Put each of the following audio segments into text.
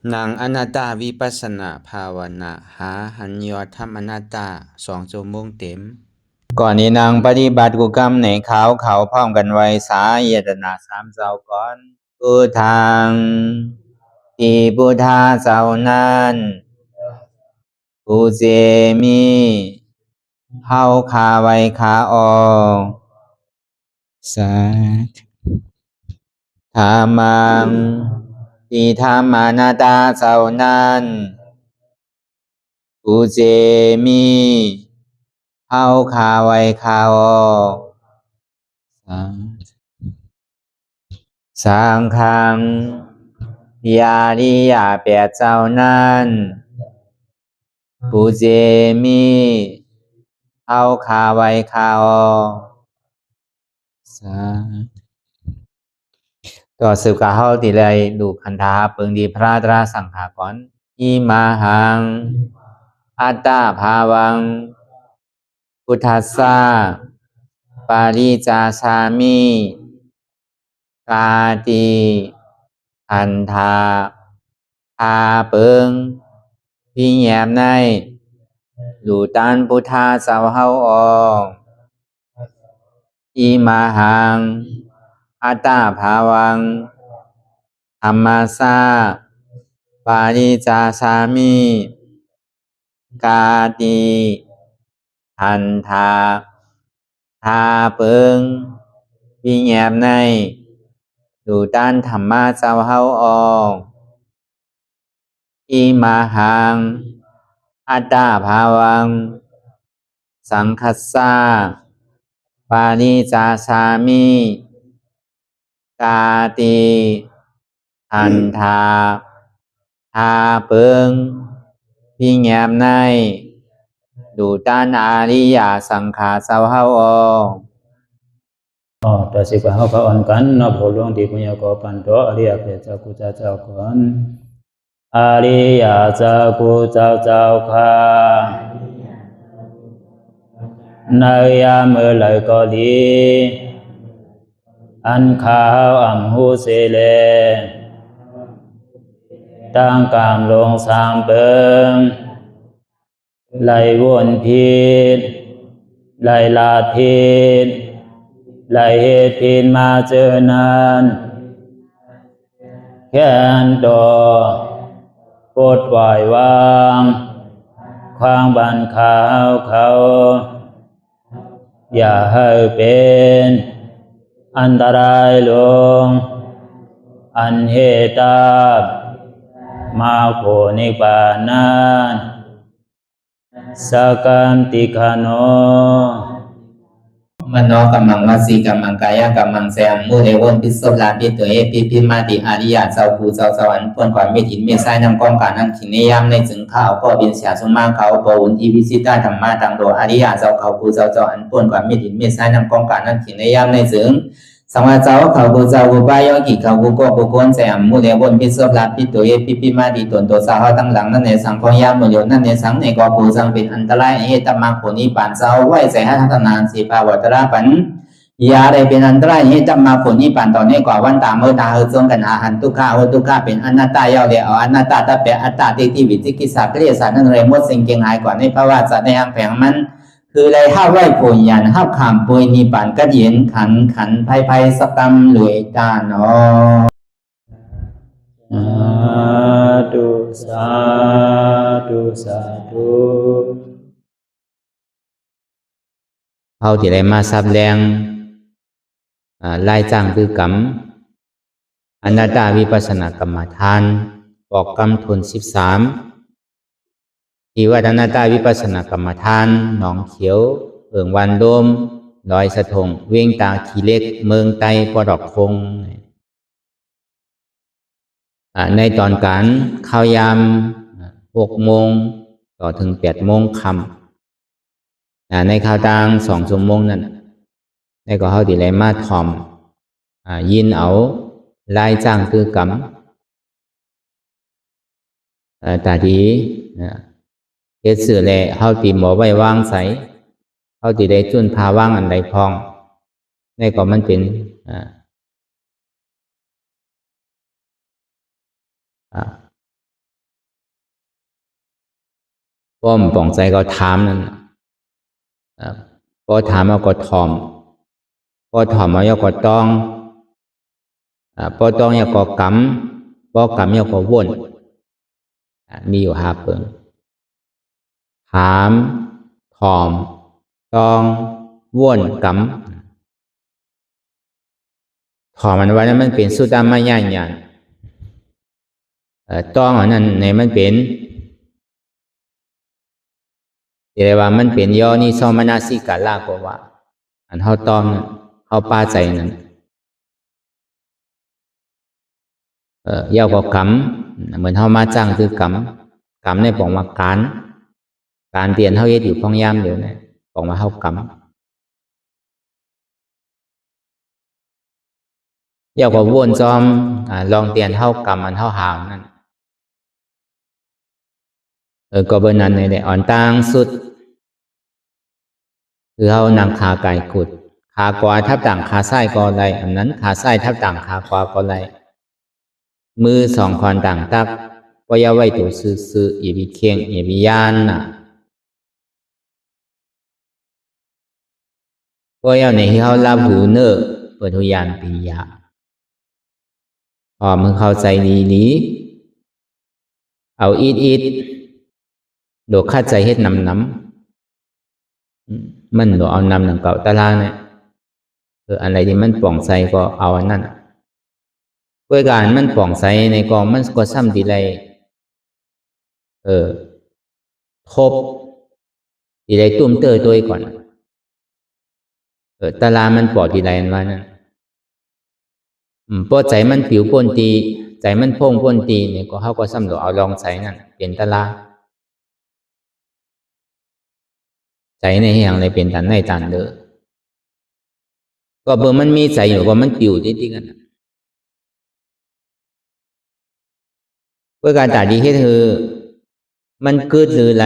นางอนัตตาวิปัสสนาภาวนาหาหันยอดธรรมอนัตตา2 ชั่วโมงเต็มก่อนนี้นางปฏิบัติกุกรรมในเขาพร้อมกันไว้สาเยตนา3 เจ้าก่อนพุทธังที่พุทธาเจ้านั้นผู้เจมีเฮาคาไว้คาออกสาธุธรรมังที่ธรรมานาตาเจ้านั้นผู้เจมีเฮาคาไว้คาออกสังฆังยาริยาแปดเจ้านั้นผู้เจมีเฮาคาไว้คาออกต่อสืบกาเฮาติเลยดูคันธาเปิงดีพระตราสังขากรอิมาหังอัตตาภาวังพุทธัสสะปาริจาสามิกาติอันธาพาเปิงพี่แยมในดูตันพุทธาเจ้าเฮาออกอิมาหังอัตตาภาวังธรรมัสสะปาริจาสามิกาติอันธาพาเปิงพี่แยมในดูตันธรรมะเจ้าเฮาออกอิมาหังอัตตาภาวังสังคัสสะปาริจาสามิกาติอันธาพาเปิงพี่แยมในดูตันอาริยสังขารเจ้าเฮาออกต่อสิกว่าเฮาก็อ่อนกันเนาะผู้หลวงที่ปุญญาก็ปันโตอริยเจ้ากุเจ้าก่อนอริยเจ้ากุเจ้าค่ะในยามเมื่อไหร่ก็ดีอันข้าวอ่ำหูเสเลตั้งกามลงสามเปิงไหลวนพิษไหลลาพิษไหลเหตุพินมาเจอนานแค่นดอปดปล่อยวางความบันขาวเขาอย่าให้เป็นอันตรายลงอันเหตุตามาโผนิปานันสกันติคโนมโนกัมมังวสีกัมมังกายกัมมังแสมมุเรวนพิศลาปิตัวเอพิมาติอาริยะเจ้าภูเจ้าสวรรค์พ้นความไม่ถินไม่ใช่นำกองการนั้นขินในยามในจึงข้าวก็บินเสียสมมาเขาปวุนทีวิสิตาธรรมะตังโดอาริยะเจ้าเขาภูเจ้าสวรรค์พ้นความไม่ถินไม่ใช่นำกองการนั้นขินในยามในจึงสังวาเจ้าเขาภูเจ้าภูบายอกิเขาภูก็ภูโกนแสมมุเรวนพิศลาปิตัวเอพิมาติตนตัวสาวตั้งหลังนั่นในสังพยามมุโยนั่นในสังในก็ภูสังเป็นอันตรายเหตุมรรคผลนิพพานเจ้าไหวใส่ให้ทัศนานสีภาวตระปันยาได้เป็นอันตรายให้จำมาผลนิพพานตอนนี้กว่าวันตามเมื่อตาเฮจงกันอาหันทุกข้าทุกข้าเป็นอนัตตาเยาเดียวอนัตตาตาเปอัตตาที่วิจิกิสาเกลียสานั่นเลยมดสิ่งเก่งหายกว่าในภาวะสัตว์ในอังแผงมันคือเลยห้าไหวผลยันห้าขามปุยนิพพานก็เย็นขันภัยสกรรมหลวยตาเนาะสาธุเขาที่ได้มาซับแรงลายจ้างคือกรรมอนัตตาวิปัสสนากรรมฐานออกกรรมทน13ที่ว่าอนัตตาวิปัสสนากรรมฐานหนองเขียวเอิ่งวันโดมดอยสะทงเวียงตาขี้เล็กเมืองไตปอดอกคงในตอนการเข้ายาม6 โมงต่อถึง8 โมงค่ำในข่าวต่าง2 ชั่วโมงนั่นในก็เขาที่ไรมาถ่อมยินเอาลายจ้างคือกรรมตาดีเฮ็ดสื่อแลเขาตีหมอไว้วางใสเขาที่ได้จุนพาว่างอันใดพองในก็มันเป็น ป้อมป่องใจก็ถามนั่นพอถามเอาก็ถ่อมพอถ่อมเอาก็ต้องพอต้องเอาก็กำพอกำเอาก็วนมีอยู่5เปิงถามถ่อมต้องวนกำถ่อมมันไว้นั้นมันเป็นสุดามาย่านยันต้องอันนั้นในมันเป็นเรียกว่ามันเป็นย่อนี่ซอมนาสิกาลากว่าอันเฮาต้องเฮาป้าใจนั้นยาวก็กำเหมือนเฮามาจ้างคือกำในปองว่าการเตียนเฮาเฮ็ดอยู่พ้องยามเดี๋ยวนี้ปองว่าเฮากำยาวก็วนจอมลองเตียนเฮากำมันเฮาหางนั่นก็เบิ่นนั้นนี่แหละอ่อนต่างสุดคือเฮานั่งขาไก่ขุดขาขวาทับต่างขาซ้ายก็ได้อันนั้นขาซ้ายทับต่างขาขวาก็ได้มือ2 คอนต่างตักก็อย่าไว้ตัวซื่อๆอย่าไปเคียงอย่าไปย่านน่ะก็อย่าในที่เฮารับหูเน้อเปิดหูยานปียะมึงเข้าใจดีๆเอาอีดโดดคาใจเฮ็ดน้ำมันโดดเอาน้ำหนังเก่าตารางเนี่ยอะไรที่มันป่องใสก็เอาอันนั้นด้วยการมันป่องใสในกองมันก็ซ้ำดีเลยทบดีเลยตุ้มเตอตัวก่อนตารางมันปอดดีเลยอันว่านั่นพอใจมันผิวป่นตีใจมันพงป่นตีเนี่ยก็เขาก็ซ้ำโดดเอาลองใสนั่นเป็นตารางใจในแห่งอะไรเป็นตันในตันเด้อก็เบอร์มันมีใจอยู่ก็มันปิวจริงๆกันเพื่อการตัดดีให้เธอมันเกิดหรืออะไร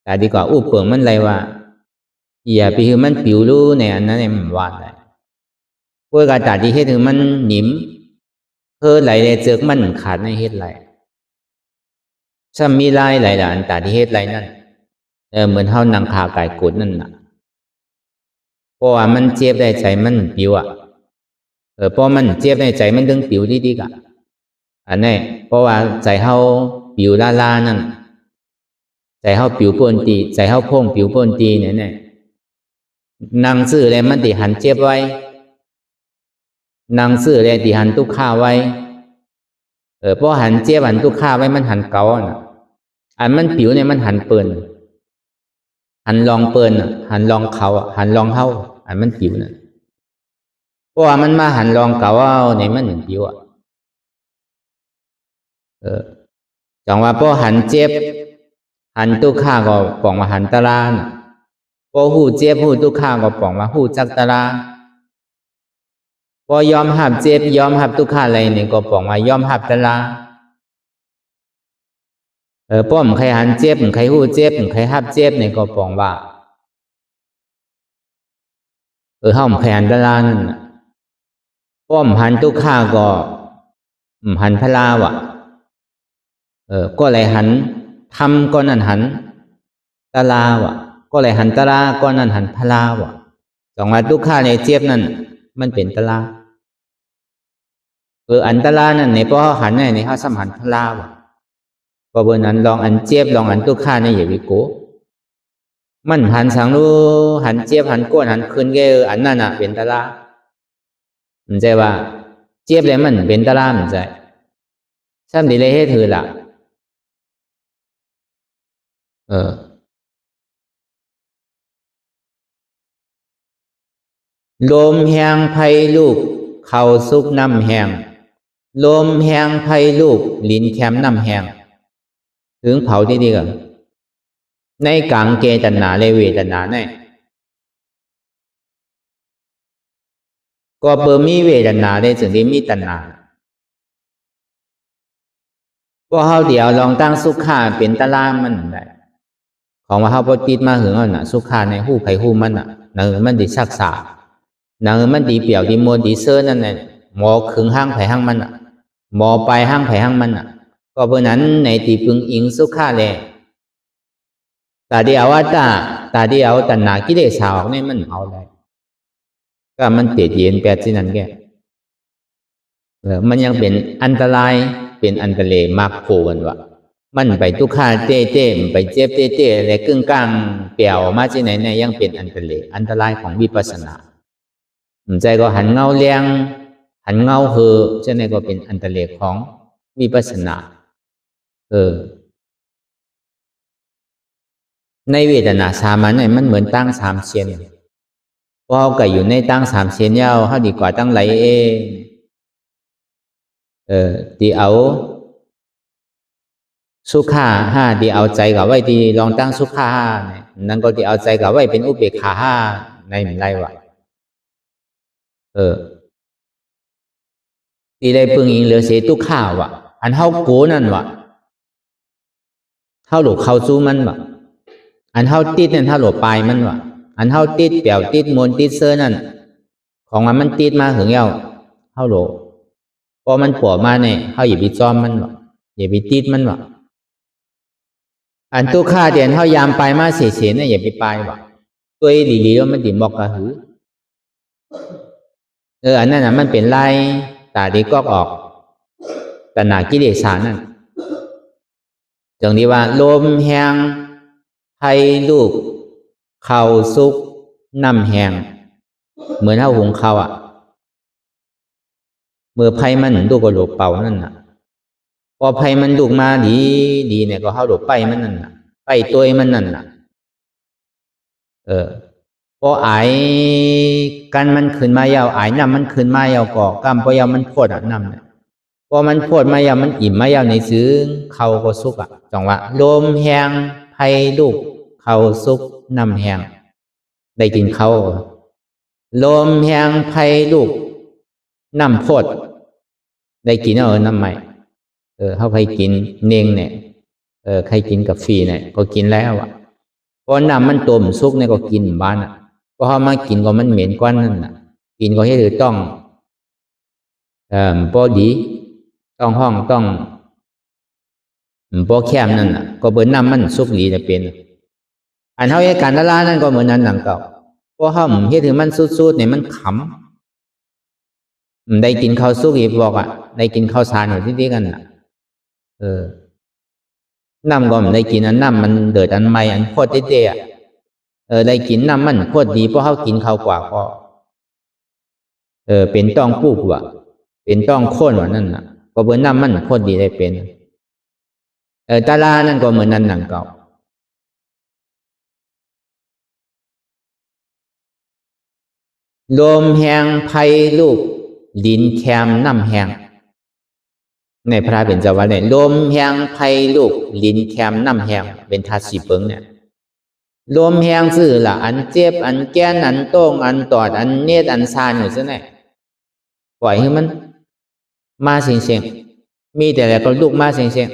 แต่ดีกว่าเปิงมันอะไรว่าอย่าไปคือมันปิวรู้ในอันนั้นมันวาดเลยเพื่อการตัดดีให้เธอมันหนิมไหลเลยเจอมันขาดในเฮ็ดไหลถ้ามีลายไหลหลานตัดดีเฮ็ดไหลนั่นเหมือนเฮานั่งขาไก่กุดนั่นน่ะเพราะว่ามันเจ็บได้ใจมันปิวเพราะมันเจ็บได้ใจมันดึงปิวดีๆกะอันนี้เพราะว่าใจเฮาปิวลานั่นใจเฮาปิวป่นตีใจเฮาพงปิวป่นตีเนี่ยนั่งซื่อแล้วมันติหันเจ็บไว้นั่งซื่อแล้วติหันทุกข้าไว้เพราะหันเจ็บหันทุกข้าไว้มันหันเก่าน่ะอันมันปิวเนี่ยมันหันเปิ้นหันลองเปิ้นหันลองเขาหันลองเฮาอันมันปิวน่ะเพราะว่ามันมาหันลองเก่าเนี่ยมันหนึ่งปิวจังว่าพอหันเจ็บหันทุกข้าก็ป่องว่าหันตารางพอหูเจ็บหูทุกข้าก็ป่องว่าหูจักตารางพอยอมหับเจ็บยอมหับทุกข้าอะไรเนี่ยก็ป่องว่ายอมหับตารางป้อมใครหันเจ็บใครหูเจ็บใครหับเจ็บเนี่ยก็ป่องว่าห้องแผนตารางนั่นป้อมหันทุกข้าก็หันพลาวะก็เลยหันทำก็นั่นหันตาราวะก็เลยหันตาราก็นั่นหันพลาวะจังว่าทุกข้าในเจ็บนั่นมันเป็นตาราอันตารานั่นในพอหันในเขาสัมหันพลาวะก็เบอร์นั้นลองอันเจ็บลองอันทุกข้าในอย่าวิโกมันหันสังรู้หันเจ็บหันก้นหันคืนแกอันนั่นน่ะเป็นตารามันใจว่าเจ็บเลยมันเป็นตารามันใจซ้ำดีเลยให้เธอละลมแห้งไผ่ลูกเข่าซุกน้ำแห้งลมแห้งไผ่ลูกลิ้นแคมน้ำแห้งถึงเผาที่ดีกันในกลางเกตนาเลเวตนาเนี่ยก็เปิดมีเวทนาได้ถึงที่มีตนาก็เฮาเดียวลองตั้งสุขาเป็นตารางมันได้ของว่าเฮาบ่ติดมาหึงเอาน่ะสุขาในหู้ไผหู้มันน่ะมันดิซักษามันดีเปี่ยวดีโมดีเซอร์นั่นแหละหมอขึงห้างไผห้างมันน่ะหมอไปห้างไผห้างมันน่ะก็เพราะนั้นในที่พึงอิงสุขาแล ตาเดียวว่าตาเดียวตัณหากิเลสออกเนี่ยมันเอาได้ก็มันเตียดเย็นแปดที่นั่นแกมันยังเป็นอันตรายเป็นอันตรายมากโผกันวะมันไปทุกข้าเต้ไปเจ็บเต้อะไรกึ่งกลางเปี่ยวมาที่ไหนเนี่ยยังเป็นอันตรายของวิปัสสนาใจก็หันเงาเลี้ยงหันเงาเหอจะไหนก็เป็นอันตรายของวิปัสสนาในเวทนาสามัญเนี่ยมันเหมือนตั้งสามเชียนเพราะเขาก็อยู่ในตั้งสามเชียนยาวเขาดีกว่าตั้งไหลเองดีเอาสุขาห้าดีเอาใจกับไว้ดีลองตั้งสุขาห้าเนี่ยนั่นก็ดีเอาใจกับไว้เป็นอุเบกขาห้าในเหมือนไรวะดีได้ปึงอิงเหลือเสียตุข้าวะอันเฮาโกนั่นวะเฮาหลบเข้าสู้มันวะอันเฮาติดนั่นเฮาหลบปลายมันวะอันเฮาติดเปี่ยวติดมนติดเซอร์นั่นของมันติดมาถึงเย้าเฮาหลบพอมันปวดมาเนี่ยเฮาอย่าไปจอมมันวะอย่าไปติดมันวะอันตุข้าเดียนเฮายามไปมาเสียเนี่ยอย่าไปไปวะตัวดีๆแล้วมันติบอกกระหืออันนั้นน่ะมันเป็นไรตาดีก็ออกตัณหากิเลสนั่นจังที่ว่าลมแห้งไผ่ลูกข้าวสุกน้ำแห้งเหมือนเท่าหุงข้าวเมื่อไผ่มันดูก็หลบเป่านั่นน่ะพอไผ่มันดูมาดีเนี่ยก็เข้าหลบไปมันนั่นน่ะไปตัวมันนั่นน่ะพอไอ้กันมันขึ้นมายาวไอ้น้ำมันขึ้นมายาวก่อกำพอยาวมันพดน้ำเนี่ยพอมันพดมายาวมันอิ่มมายาวในซึ้งเขาก็สุกจังว่าลมแห้งไผ่ลูกเขาสุกน้ำแห้งได้กินเขาลมแห้งไผ่ลูกน้ำพดได้กินน้ำใหม่เขาใครกินเนงเนี่ยใครกินกับฟรีเนี่ยก็กินแล้วพอน้ำมันต้มสุกเนี่ยก็กินบ้านพอเขามากินก็มันเหม็นกว่านั่นกินก็ให้ถือต้องพอดีต้องห้องต้องพอแคมนั่นก็เบิ่นน้ำมันสุกดีจะเป็นอันเท่าเหตุการณ์ละนั่นก็เหมือนนั้นหลังเก่าพอเขาเฮ็ดถึงมันสุดๆเนี่ยมันขำได้กินข้าวสุกอีกบอกได้กินข้าวสารอยู่ที่กันน้ำก็มันได้กินอันน้ำมันเดือดอันใหม่อันโคตรเต้ได้กินน้ำมันโคตรดีเพราะเขากินข้าวกว่าก็เป็นต้องปุ๊บเป็นต้องโค่นนั่นก็เบิ่นน้ำมันโคตรดีได้เป็นตาลานั่นก็เหมือนนั้นหนังเก่าลมแห้งไผ่ลูกดินแคมน้ำแห้งในพระเป็นเจ้าว่าเนี่ยลมแห้งไผ่ลูกดินแคมน้ำแห้งเป็นธาตุสีเปิงเนี่ยลมแห้งซื่อละอันเจ็บอันแก้นอันโต้งอันตอดอันเนตอันซานอยู่ซะเนี่ยปล่อยให้มันมาเสียงมีแต่อะไรก็ลูกมาเสียง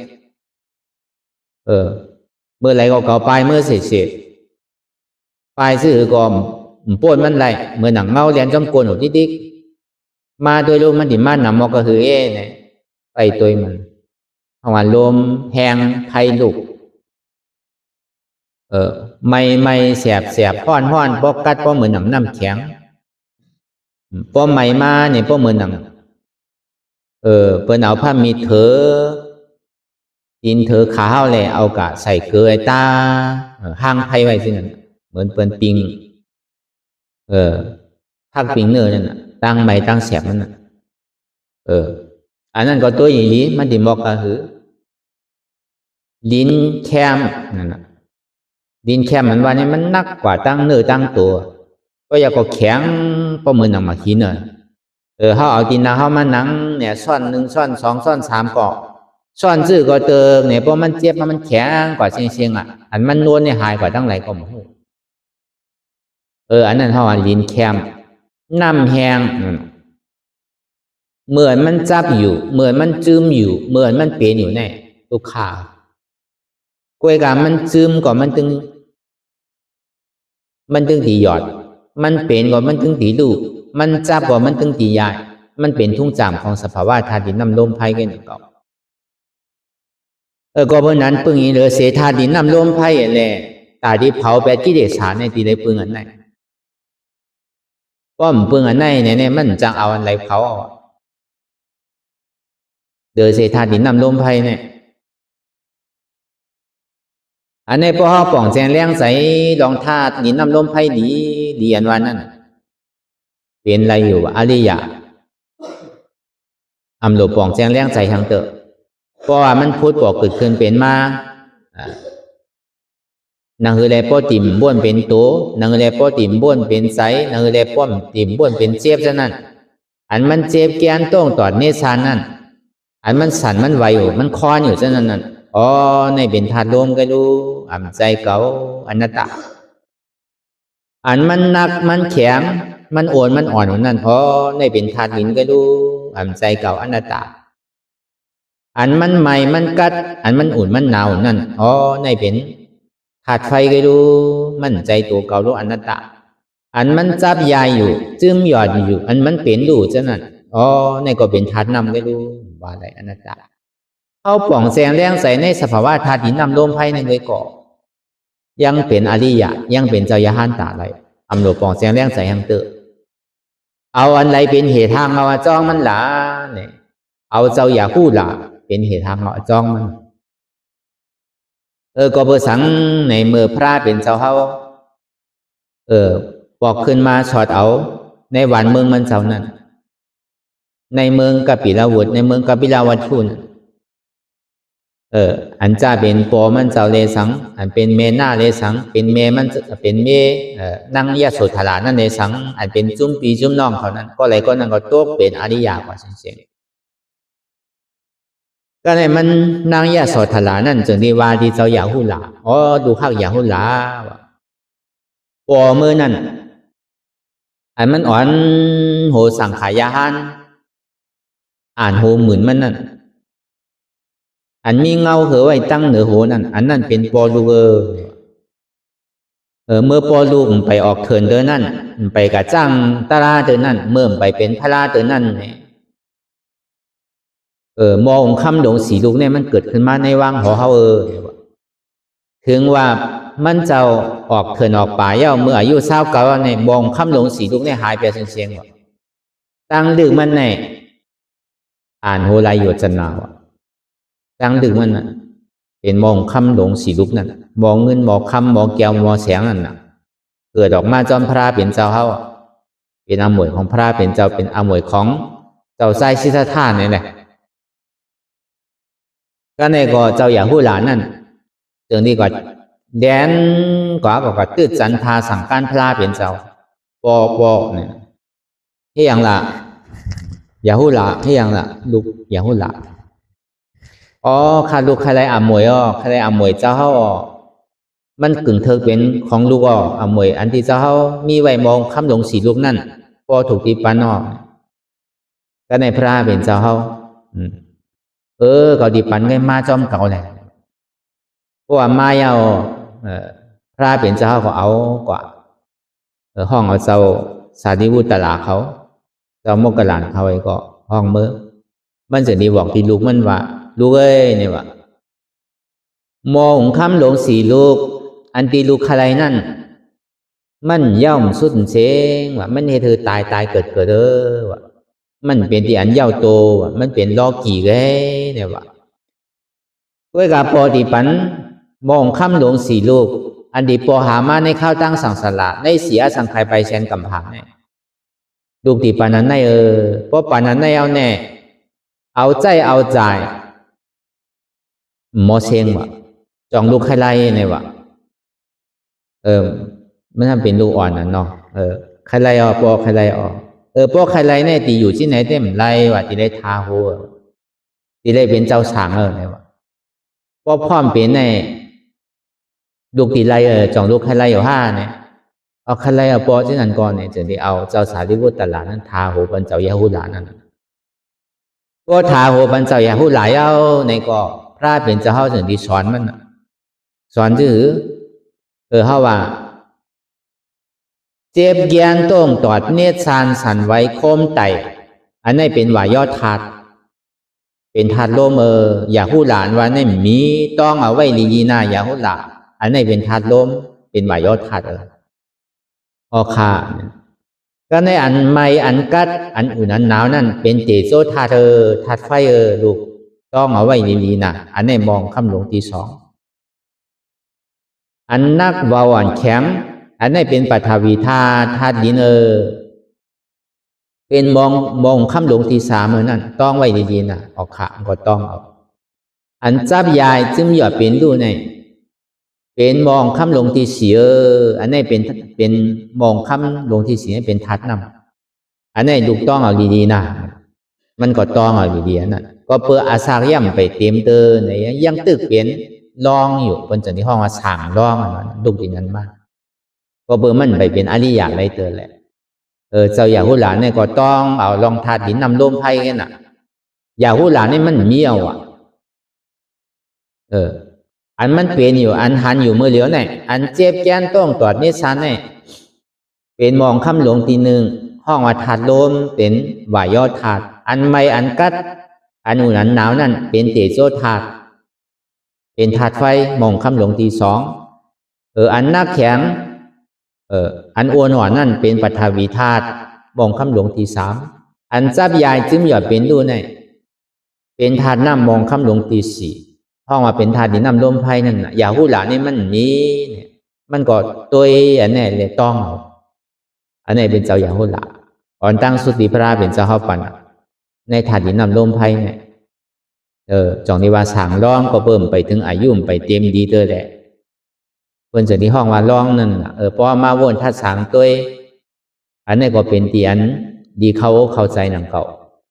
เมื่อไรก็เก่าไปเมื่อเสียไปซื่อก็ป่วนมันไรเมื่อหนังเงาเลียนจอมโกนหัวดิ๊กมาโดยลมมันดิมันหนำมอกระหือเนี่ยไปตัวมันเอาว่าลมแห้งไผ่ลูกไม่แสบห้อนปอกกัดปอเหมือนหนังน้ำแข็งปอไม่มาเนี่ยปอเหมือนหนังเปิ้นเอาผ้ามีเถอดินเถอขาวเลยเอากะใส่เกลือตาห้างไผ่ไว้สินั่นเหมือนเปิ้นปิงทักปิงเนื้อนั่นน่ะตั้งไม้ตั้งแสบนั่นน่ะอันนั้นก็ตัวอย่างนี้มันดิบอกก็คือดินแคมนั่นน่ะดินแคมมันว่าเนี่ยมันนักกว่าตั้งเนื้อตั้งตัวก็อยากก็แข็งประเมินหนังมาขี้เนยเขาเอาดินนะเขามาหนังเนี่ยซ่อน1ซ่อน2ซ่อน3เกาะซ่อนซื่อก็เติมเนี่ยเพราะมันเจ็บมันแข็งกว่าเชียงอันมันนวลเนี่ยหายกว่าตั้งหลายก็หมดอันนั้นเขาว่าดินแคมน้ำแห้งเหมือนมันจับอยู่เหมือนมันจืมอยู่เหมือนมันเป็นอยู่แน่ลูกค้ากล้วยกามันจืมก่อนมันตึงตีหยอดมันเป็นก่อนมันตึงตีลูกมันจับก่อนมันตึงตีใหญ่มันเป็นทุ่งจามของสภาวะธาตุดินน้ำลมไผ่กันก็ก็เพราะนั้นปึงนี้เหลือเสธาตุดินน้ำลมไผ่แหละ ตาที่เผาแปดกิเลสในตีได้ปืนอันไหนป้อมปืนอันไหนเนี่ยมันจังเอาอันไรเผาเดือเศษธาตุดินน้ำลมไฟเนี่ยอันนี้พอเขาป่องแจงเลี้ยงใส่รองธาตุดินน้ำลมไฟดีอันวันนั้นเป็นอะไรอยู่อริยะอำหลบป่องแจงเลี้ยงใส่ทางเตอเพราะว่ามันพูดบอกเกิดขึ้นเป็นมานังคือแลป้อติ่มบ้วนเป็นโตนังคือแลป้อติ่มบ้วนเป็นไสนังคือแลป้อมติ่มบ้วนเป็นเจ็บซะนั่นอันมันเจ็บแกนต้องตอดเนชานนั่นอันมันสั่นมันไหวอยู่มันคอนอยู่ซะนั่นอ๋อในเป็นธาตุลมก็รู้อ่ำใจเก่าอนัตตาอันมันหนักมันแข็งมันโอนมันอ่อนนั่นอ๋อในเป็นธาตุหินก็รู้อ่ำใจเก่าอนัตตาอันมันใหม่มันกัดอันมันอุ่นมันหนาวนั่นอ๋อในเป็นธาตุไฟก็รู้มันใจตัวเก่ารู้อนัตตาอันมันจับยายอยู่จึมหยอดอยู่อันมันเป็นดูซะนั่นอ๋อในก็เป็นธาตุน้ำก็รู้ว่าอะไรอนัตตาเอาป่องแสงแรงใส่ในสภาวะธาตุดินน้ำลมไฟในเลยก่อยังเป็นอริยะยังเป็นเจ้ายาหันตาอะไรอำหลบป่องแสงแรงใส่ยังเตอเอาอันไรเป็นเหตุทางเอาจ้องมันหลาเนี่ยเอาเจ้าอย่าพูดหลาเป็นเหตุทางเอาจ้องมันก็เบอร์สังในเมื่อพระเป็นเจ้าเขาบอกขึ้นมาช็อตเอาในวันเมืองมันเจ้านั้นในเมืองกบิลาวุธในเมืองกบิลาวัตถุนอันจะเป็นปอมันเจ้าเลสังอันเป็นเมนาเลสังเป็นเมมันเป็นเมนั่งยะโสธรานั่นเลสังอันเป็นจุ้มปีจุ้มน้องเขานั้นก็อะไรก็นั่นก็ตกเป็นอริยกว่าเสียงก็เลยมันนั่งยะโสธรานั่นจึงได้ว่าที่เจ้าอยากหูหลาอ๋อดูข้าวอยากหูหลาปอมือนั่นอันมันอ่อนโหสังขายาหันอ่านโหหมื่นมันนั่นอันมีเงาเหอไว้ตั้งเหนือโหนั่นอันนั่นเป็นปอลูเมื่อปอลูไปออกเถินเดินนั่นไปกะจ้างตาราเดินนั่นเมื่อไปเป็นพระราเดินนั่นเนี่ยมองคำหลงสีลูกเนี่ยมันเกิดขึ้นมาในวังหอเขาถึงว่ามันเจ้าออกเถินออกป่าเย้าเมื่ออายุเศร้าเก่าเนี่ยมองคำหลงสีลูกเนี่ยหายไปเสียงว่าตั้งดึกมันเนี่ยอ่านโหไรหยดจันนาวตั้งดึกมันน่ะเป็นมองคำหลงสีลูกนั่นมองเงินมองคำมองแก้วมองแสงนั่นน่ะเกิดออกมาจอมพระเป็นเจ้าเขาเป็นอมวยของพระเป็นเจ้าเป็นอมวยของเจ้าไส้ชิทธานี่แหละก็ในก็เจ้าอย่างผู้หลานนั่นจึงดีกว่าแดนกว่าตื้อจันทาสั่งการพระเป็นเจ้าปอเนี่ยที่อย่างละอย่าหูหลาที่อย่างละลูกอย่าหูหลาอ๋อข้าลูกใครไรอมวยใครไรอมวยเจ้าเขามันกึ่งเธอเป็นของลูกอมวยอันที่เจ้าเขามีไว้มองคำหลงสีลูกนั่นพอถูกตีปันก็ในพระเป็นเจ้าเขาก็ดีปันไงมาจอมเก่าแหละเพราะว่ามาเยาพระเป็นเจ้าเขาเอากว่าห้องเอาเจ้าสาธิวุตลาเขาเจ้าโมกขลานเขาไอ้ก็ห้องเมื่อมันจะดีบอกที่ลูกมันว่าลูกเอ้ยเนี่ยว่ามองคำหลงสีลูกอันตีลูกอะไรนั่นมันย่อมสุดเสียงว่ามันให้เธอตายเกิดว่ามันเป็นที่อันเย้าโตว่ามันเป็นลอกี่แกเนี่ยว่าด้วยกับปอติปันมองคำหลงสีลูกอันดีปอหามาในข้าวตั้งสังสาระในเสียสังใครไปแชนกำผังเนี่ยลูกติปันนั้นในเพราะปันนั้นในเอาแน่เอาใจเอาใจหมอเชงว่ะจองลูกใครไล่เนี่ยว่ะไม่ทำเป็นลูกอ่อนน่ะเนาะใครไล่ปอใครไล่ปอใครไล่เนี่ยตีอยู่ที่ไหนเต็มไล่ว่ะตีได้ทาหัวตีได้เป็นเจ้าฉางเนี่ยว่ะพอพร้อมเป็นในลูกตีไล่จองลูกใครไล่อยู่ห้าเนี่ยเอาใครไล่ปอที่นั่นก่อนเนี่ยจะได้เอาเจ้าสาธิวุตลานั้นทาหัวเป็นเจ้ายาหุลานั่นก็ทาหัวเป็นเจ้ายาหุลาเอาในก็พระเป็นเจ้าเขาถึงที่สอนมันสอนถือเขาว่าเจ็บแกนต้องตอดเนตรสานสันไว้โคมไตอันนี้เป็นวายอดธาตุเป็นธาตุโลมอย่าหูหลานว่านี่มีต้องเอาไว้ลีนาอย่าหูหลา อันนี้เป็นธาตุลมเป็นวายธาตุออกขาก็ในอันไม่อันกัดอันอุ่นอันหนาวนั่นเป็นเตโชธาตุธาตุไฟลูกต้องเอาไว้ดีๆนะอันนี้มองคำหลวงที่สองอันนักเบาอันแข็งอันนี้เป็นปฐวีธาตุดินเป็นมองคำหลวงที่สามนั่นต้องไว้ดีๆนะออกขาก็ต้องเอาอันจับยายจึงอย่าเป็นดูในเป็นมองคำหลวงที่สี่อันนี้เป็นมองคำหลวงที่สี่เป็นทัดนำอันนี้ลูกต้องเอาดีๆนะมันก็ต้องเอาดีๆนั่นก็เพื่ออาสาย่ำไปเต็มเตอในยังตึกเป็นลองอยู่บนจุดที่ห้องว่าสั่งลองลูกอย่างนั้นมากก็เพื่อมันไปเป็นอริยะไรเตอแหละเจ้าอย่าหูหลานเนี่ยก็ต้องเอาลองทัดดินนำลมไพ่กันน่ะอย่าหูหลานนี่มันเมี่ยวอันมันเป็นอยู่อันหันอยู่เมื่อเหลียวเนี่ยอันเจ็บแก้นต้องตอดนิสันเนี่ยเป็นมองคำหลวงทีหนึ่งห้องว่าถาดลมเป็นวายถาดอันไม่อันกัดอันอุ่นอันหนาวนั่นเป็นเตโชธาตุเป็นถาดไฟมองคำหลวงที่สองอันนักแข็งอันอ้วนหวานนั่นเป็นปฐวีธาตุมองคำหลวงที่สามอันจับยายจึงอย่าเป็นดูเนี่ยเป็นธาตุน้ำมองคำหลวงที่สี่ห้องว่าเป็นธาตุดินน้ำลมไฟนั่นอย่าหูหลานนี่มันมีเนี่ยมันก็ตัวอันนี้เลยต้องเอาอันนี้เป็นเจ้าอย่าหูหลานอ่อนตั้งสุติพระเป็นเจ้าเข้าปันในธาตุดินน้ำลมไฟเนี่ยจองนิวาสางร้องก็เพิ่มไปถึงอายุไปเต็มดีเตอร์แหละเพิ่นจะที่ห้องว่าร้องนั่นพอมาวนธาตุสางตัวอันนี้ก็เป็นเตียนดีเข้าใจหนังเก่า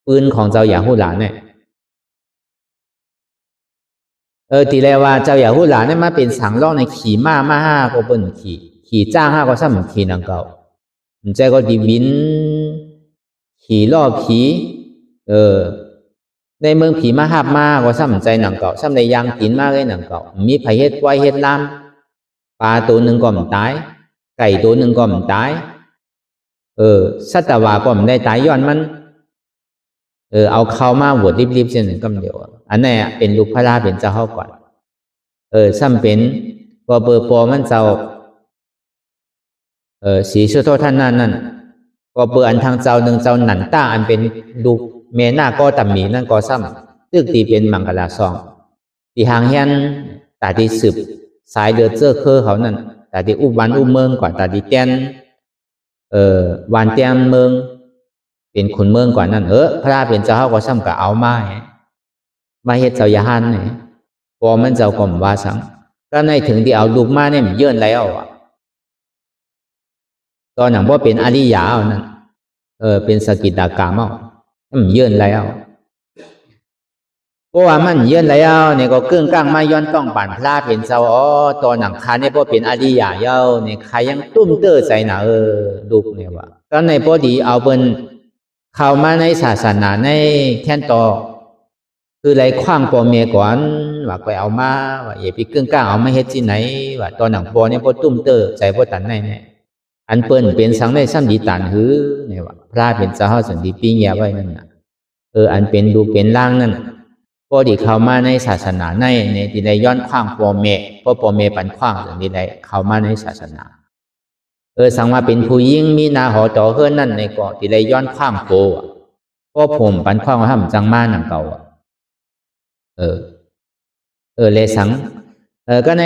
ปืนของเจ้าอย่าหูหลานเนี่ยทีแรกว่าเจ้าอย่าหูหลานเนี่ยมาเป็นสังร้องในขี่มาห้าก็เปิ้นขี่จ้างห้าก็ซ้ำขี่หนังเก่ามันใจก็ดีวินขี่ล่อผีในเมืองผีมาหับมาก็ซ้ำใจหนังเก่าซ้ำในยางกินมากเลยหนังเก่ามีไผเฮ็ดไว้เฮ็ดลำปลาตัวหนึ่งก็มันตายไก่ตัวหนึ่งก็มันตายสัตวาก็มันได้ตายย้อนมันเอาเข้ามาบวชรีบๆเช่นหนึ่งกำเดียวอันนี้เป็นลูกพระราเป็นเจ้าเข้าก่อนซ้ำเป็นก็เบอร์ปอมันเจ้าสีสุโธท่านนั่นก็เบอร์อันทางเจ้าหนึ่งเจ้าหนันต้าอันเป็นลูกเมน่าก็ตำหมีนั่นก็ซ้ำตึกตีเป็นมังกรซองตีหางเฮียนตาดีสืบสายเดือดเจ้าเคอเขานั่นตาดีอุบันอุเมืองก่อนตาดีแตนวันเตียนเมืองเป็นขุนเมืองกว่านั้นพระเป็นเจ้าเขาก็ซ้ำกับเอามาเฮ็ดเจ้าอย่าหันเนี่ยพอมันเจ้าก็มว่าสังก็ในถึงที่เอาลูกมาเนี่ยมันเยื่นแล้วตอนหนังว่าเป็นอริยานั่นเป็นสกิตากรรมมันเยื่นแล้วเพราะว่ามันเยื่นแล้วเนี่ยก็เกื้องกลางมาย้อนต้องปั่นพระเป็นเจ้าตอนหนังคาเนี่ยพอเป็นอริยาเย้าเนี่ยใครยังตุ้มเตอใจนะลูกเนี่ยว่าก็ในพอดีเอาเป็นเข้ามาในศาสนาในแค่นต่อคือไรคว้างปอเมียก่อนว่าไปเอามาว่าอย่าไปเกื้องกลางเอามาเฮ็ดที่ไหนว่าตอนหนังพอเนี่ยพอตุ้มเตอใจพอตันเนี่ยอันเปิ้นเป็นสังได้ซ้ำดีตันหือเนี่ยว่าพระเป็นเจ้าสันติปีเงียไว้นั่นน่ะอันเป็นดูเป็นล่างนั่นพอดีเข้ามาในศาสนาในที่ได้ย้อนคว้างปอเมเพราะปอเมปันคว้างถึงที่ได้เข้ามาในศาสนาสังว่าเป็นผู้ยิ่งมีนาหอต่อเฮือนนั่นในเกาะที่ได้ย้อนคว้างโปเพราะผมปันคว้างว่าทำจังมาหนังเก่าเลยสังก็ใน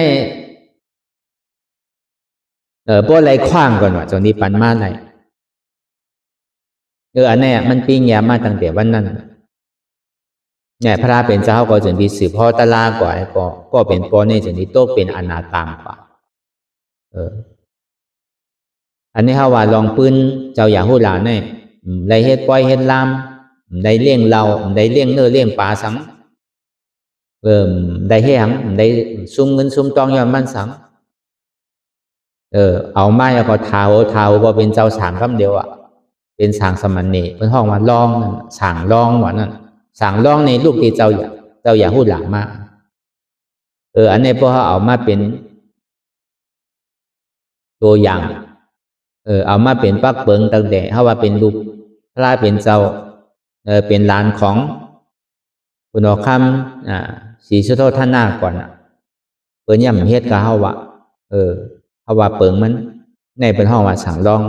พวกไรคว้างก่อนว่าจนนี้ปันมาไหนอันนี้มันปิ้งยามาตั้งแต่วันนั้นเนี่ยพระเป็นเจ้าก็จนดีสืบพ่อตะลากว่าก็เป็นปอนี่จนดีโตเป็นอนาตามกว่าอันนี้เขาว่าลองปืนเจ้าอย่าหูหลานเนี่ยได้เฮ็ดปล่อยเฮ็ดลามได้เลี้ยงเราได้เลี้ยงเนื้อเลี้ยงปลาสังได้เฮ็ดหังได้ซุ่มเงินซุ่มตองย้อนมันสังเอาไม้แล้วก็เท้าพอเป็นเจ้าสางคำเดียวเป็นสางสมันเนเป็นห้องว่าลองนั่นสางลองว่านั่นสางลองในลูกที่เจ้าอย่าหูหลานมากอันนี้พอเขาเอามาเป็นตัวอย่างเอามาเป็นปักเปิงตั้งแต่เขาว่าเป็นลูกพระเป็นเจ้าเป็นหลานของคุณออกคำสีสุโธท่านหน้าก่อนเปิ้นย่ำเฮ็ดกับเขาว่า เพราะว่าเปิงมันในเป็นห้องว่าสั่งลอง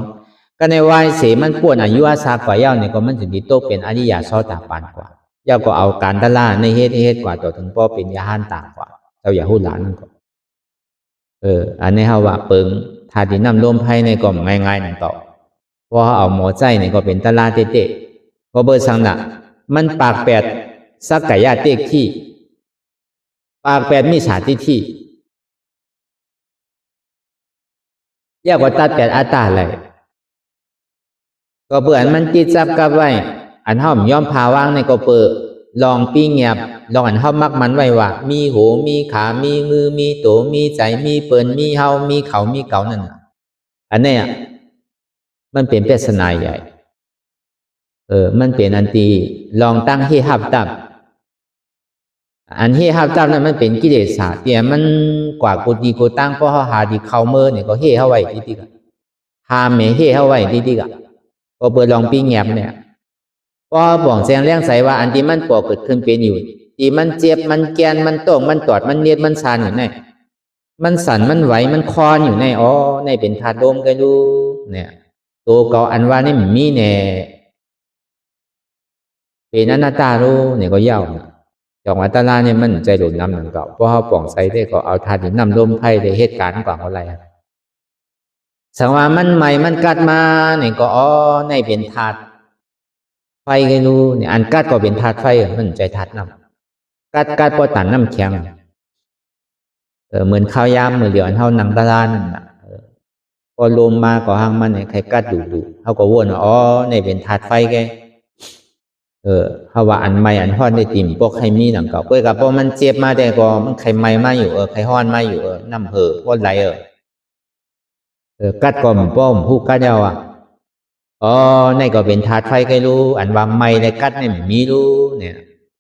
ก็ในวายเสมันป่วนอายุอาสากว่าเย้าเนี่ยก็มันถึงที่โตเป็นอริยาซอตาปานกว่าเย้าก็เอาการตะล่าในเฮ็ดกว่าต่อถึงป้อเป็นยาห้านต่างกว่าเจ้าอย่าพูดหลานนั่นก็อันนี้เฮาว่าเปิงถ้าที่นำลมไพ่ในก็ง่ายๆนั่นต่อเพราะเอาหมอใจเนี่ยก็เป็นตะล่าเตะเพราะเบอร์สังน่ะมันปากแปดสักกะยาเตกที่ปากแปดมีสาธิที่เรียกว่าตัดแปดอาตาเลยก็เบื่อมันจิตจับกับไว้อันเฮาย่อมพาว่างในก็เปิดลองปีเงียบลองอันเฮามักมันไว้ว่ามีหูมีขามีมือมีโตมีใจมีเปิ้นมีเฮามีเขามีเก่านั่นอันนี้มันเป็นปริศนาใหญ่มันเป็นอันตีลองตั้งให้หับตับอันให้หับตับนั้นมันเป็นกิเลสแต่มันกว่ากูดีกูตั้งเพราะเฮาหาดีเข้าเมื่อเนี่ยก็เฮ่เฮาไว้ดีๆก็หาแม่เฮ่เฮาไว้ดีๆก็พอเปิดลองปีเงียบเนี่ยก็บอกแสงแรงใสว่าอันที่มันปอกเกิดขึ้นเป็นอยู่ที่มันเจ็บมันแกนมันโต่งมันตอดมันเนียดมันสั่นอยู่ในมันสั่นมันไหวมันคอนอยู่ในในเป็นธาตุลมก็รู้เนี่ยตัวเก่าอันว่านี่มันมีแน่เป็นอนัตตารู้เนี่ยก็ยาวจองอัตตาเนี่ยมันใจหลุดน้ำหนังเก่าเพราะเขาป่องใสได้ก็เอาธาตุน้ำลมไพ่ในเหตุการณ์ก่อนอะไรสังว่ามันใหม่มันกัดมาเนี่ยก็ในเป็นธาตุไฟก็รู้เนี่ยอันกัดก็เป็นธาตุไฟมันใจธาตุน้ำกัดพอตันน้ำแข็งเหมือนข้าวยามมือเดียวอันเท่านังตะลานั่นน่ะพอลมมาก็ห้างมันเนี่ยใครกัดดูเขาก็วนในเป็นธาตุไฟแกเขาว่าอันใหม่อันฮ้อนได้ติ่มพวกใครมีหนังเก่าเพื่อกับพอมันเจ็บมาแต่ก็มันใครใหม่มาอยู่ใครฮ้อนมาอยู่น้ำพวกไหลกัดก่อมป้อมผู้กัดเดียวในก็เป็นธาตุไฟใครรู้อันว่าใหม่ในกัดเนี่ยมีรู้เนี่ย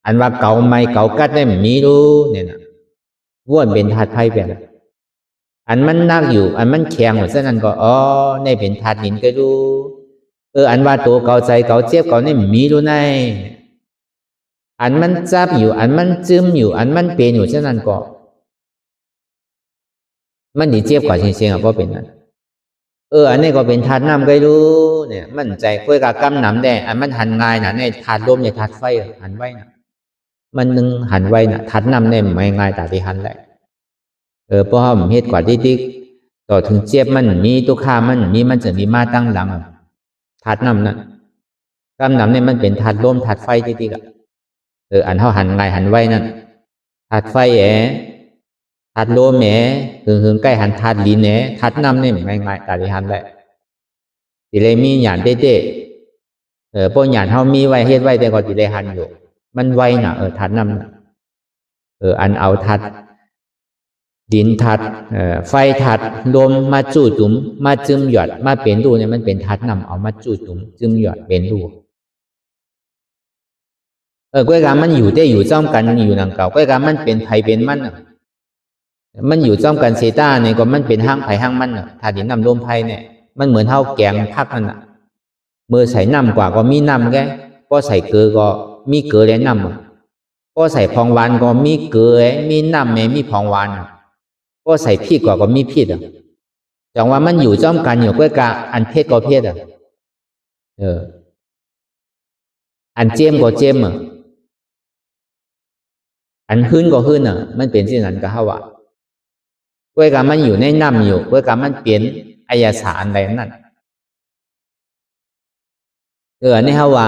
อันว่าเก่าใหม่เก่ากัดเนี่ยมีรู้เนี่ยนะวนเป็นธาตุไฟแบบอันมันนักอยู่อันมันแข็งหมดฉะนั้นก็ในเป็นธาตุดินก็รู้อันว่าตัวเก่าใจเก่าเจ็บเก่าเนี่ยมีรู้ในอันมันจับอยู่อันมันซึมอยู่อันมันเป็นอยู่ฉะนั้นก็มันดีเจ็บกว่าจริงๆก็เป็นนั้นอันนี้ก็เป็นธาตุน้ำก็รู้เนี่ยมันใจคุยกับกำน้ำแดงอันมันหันง่ายนะในธาตุลมในธาตุไฟหันไว้นะมันนึงหันไว้นะธาตุน้ำเนี่ยไม่ง่ายแต่ที่หันแหละเพราะเหตุกว่าที่ต่อถึงเจ็บมันมีตัวข้ามันมีมันจะมีมาตั้งหลังธาตุน้ำนั่นกำน้ำเนี่ยมันเป็นธาตุลมธาตุไฟที่อันเท่าหันง่ายหันไว้นั่นธาตุไฟธาตุลมหึงใกล้หันธาตุดินธาตุน้ำเนี่ยง่ายๆแต่ที่หันแหละที่เลยมีหยาดเต้พวกหยาดเท่ามีไว้เฮ็ดไว้แต่ก็ที่เลยหันอยู่มันไว้น่ะธาตุน้ำน่ะอันเอาธาตุดินธาตุไฟธาตุลมมาจู่จุ๋มมาจึมหยอดมาเป็นรูเนี่ยมันเป็นธาตุน้ำเอามาจู่จุ๋มจึมหยอดเป็นรูก้อยกามันอยู่ได้อยู่จ้อมกันอยู่นังเก่าก้อยกามันเป็นไผเป็นมันมันอยู่จ้อมกันเซต้าเนี่ยก็มันเป็นห้างไผห้างมันธาตุดินน้ำลมไฟเนี่ยมันเหมือนเท่าแกงพักนั่นน่ะเมื่อใส่น้ำกว่าก็มีน้ำแกก็ใส่เกลือก็มีเกลือและน้ำก็ใส่พองหวานก็มีเกลือมีน้ำมีพองหวานก็ใส่พริกก็มีพริกจังว่ามันอยู่จ้อมกันอยู่ก้อยกาอันเพศก็เพศอันเจมก็เจมอันหื้นก็หื้นมันเป็นสิ่งนั้นก็เฮาว่าก้อยกามันอยู่ในน้ำอยู่ก้อยกามันเปลี่ยนอายสารอะไรนั่นอันนี้เฮาว่า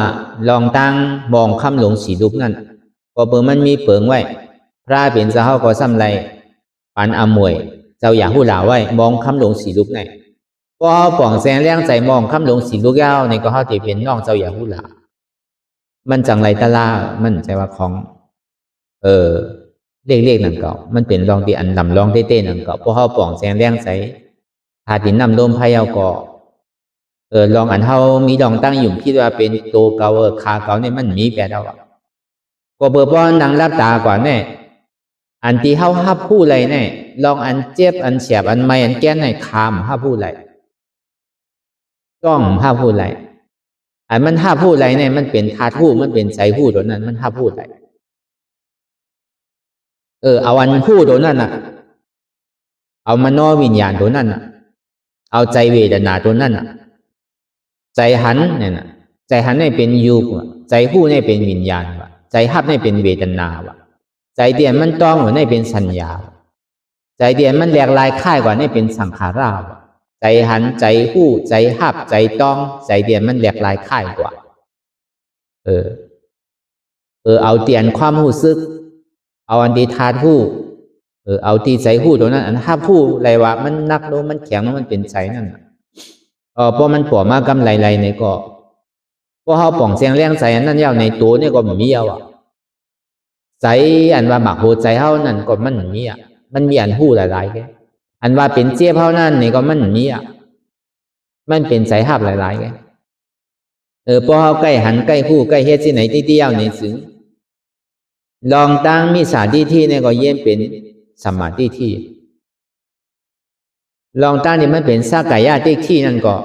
ลองตั้งมองคำหลงสีรูปนั่นก็เปิงมันมีเปิงไว้พระเป็นเจ้าเฮาก็ซ้ำไรปานอมวยเจ้าอย่าหู้หลาไว้มองคำหลงสีรูปไหนก็ป่องแสงแรงใจมองคำหลงสีรูปยาวในก็เฮาที่เป็นน้องเจ้าอย่าหู้หลามันจังไรตะลามันใจว่าของเรียกนั่นเก่ามันเป็นรองที่อันลำรองเต้ๆนั่นเก่าเพราะเฮาป่องแสงแรงใจธาตุดินน้ำลมไฟเอาก็ลองอันเฮามีดองตั้งอยู่คิดว่าเป็นตัวเก่าขาเก่าเนี่ยมันมีแปดเอาก็เบอร์ป้อนนังรับตากว่าแน่อันที่เฮาฮับผู้ไรแน่ลองอันเจ็บอันเสียบอันไม่อันแก้นในคามฮับผู้ไรต้องฮับผู้ไรอันมันฮับผู้ไรเนี่ยมันเป็นธาตุผู้มันเป็นใจผู้ตัวนั้นมันฮับผู้ไรเอาอันผู้ตัวนั้นน่ะ เอามโนวิญญาณตัวนั้นน่ะเอาใจเวทนาตัวนั้นน่ะใจหันเนี่ยนะใจหันให้เป็นยูกใจหู้ให้เป็นวิญญาณวะใจหับให้เป็นเวทนาวะใจเดียนมันต้องหัวให้เป็นสัญญาใจเดียนมันแหลกลายค่ายกว่าให้เป็นสังขาราวะใจหันใจหู้ใจหับใจต้องใจเดียนมันแหลกลายค่ายกว่าเอาเตียนความหู้ซึกเอาอันดีทาหู้เอาที่ใจหู้ตัวนั้นอันหับหู้ไรวะมันนักโลมันแข็งมันเป็นใจนั่นเพราะมันปวดมากกำไรในก็เพราะเขาป่องเสียงแรงใจอันนั้นยาวในตัวเนี่ยก็มีเอาใจอันว่าหมักโหใจเขานั่นก็มันมีมันมีอันหู้หลายๆแกอันว่าเป็นเจี๊ยบเขานั่นนี่ก็มันมีมันเป็นใจหับหลายๆแกพอเขาใกล้หันใกล้หู้ใกล้เฮ็ดที่ไหนที่เดียวในสึงลองตั้งมีสาที่เนี่ยก็เยี่ยมเป็นสมาธิที่ลองตั้งนี่มันเป็นสักกายะที่นั่นก็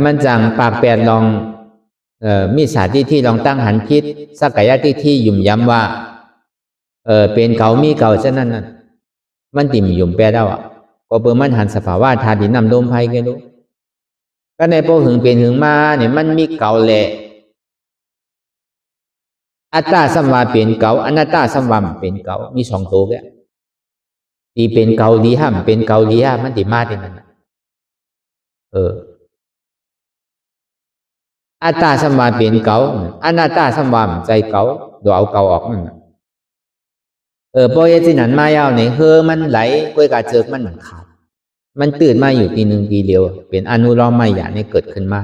มันจังปากแปดลองมีสาที่ลองตั้งหันพิษสักกายะที่ยุ่มย้ำว่าเป็นเก่ามีเก่าเช่นนั้นมันติ่มยุ่มแปดเอาก็เปิดมันหันสภาวะธาตุดินน้ำลมไฟกันดูก็ในพอหึงเป็นหึงมาเนี่ยมันมีเก่าแหละอัตตาสัมวาเป็นเก่าอนัตตาสัมวาเป็นเก่ามีสองตัวแกที่เป็นเก่าดีห้ามเป็นเก่าดีห้ามมันติมาที่นั่นอัตตาสัมวาเป็นเก่าอนัตตาสัมวาใจเก่าดูเอาเก่าออกนั่นพอที่นั้นมายาวเนี่ยมันไหลกล้วยกาเจิกมันขาดมันตื่นมาอยู่ทีหนึ่งทีเดียวเป็นอนุโลมมายาเนี่ยเกิดขึ้นมา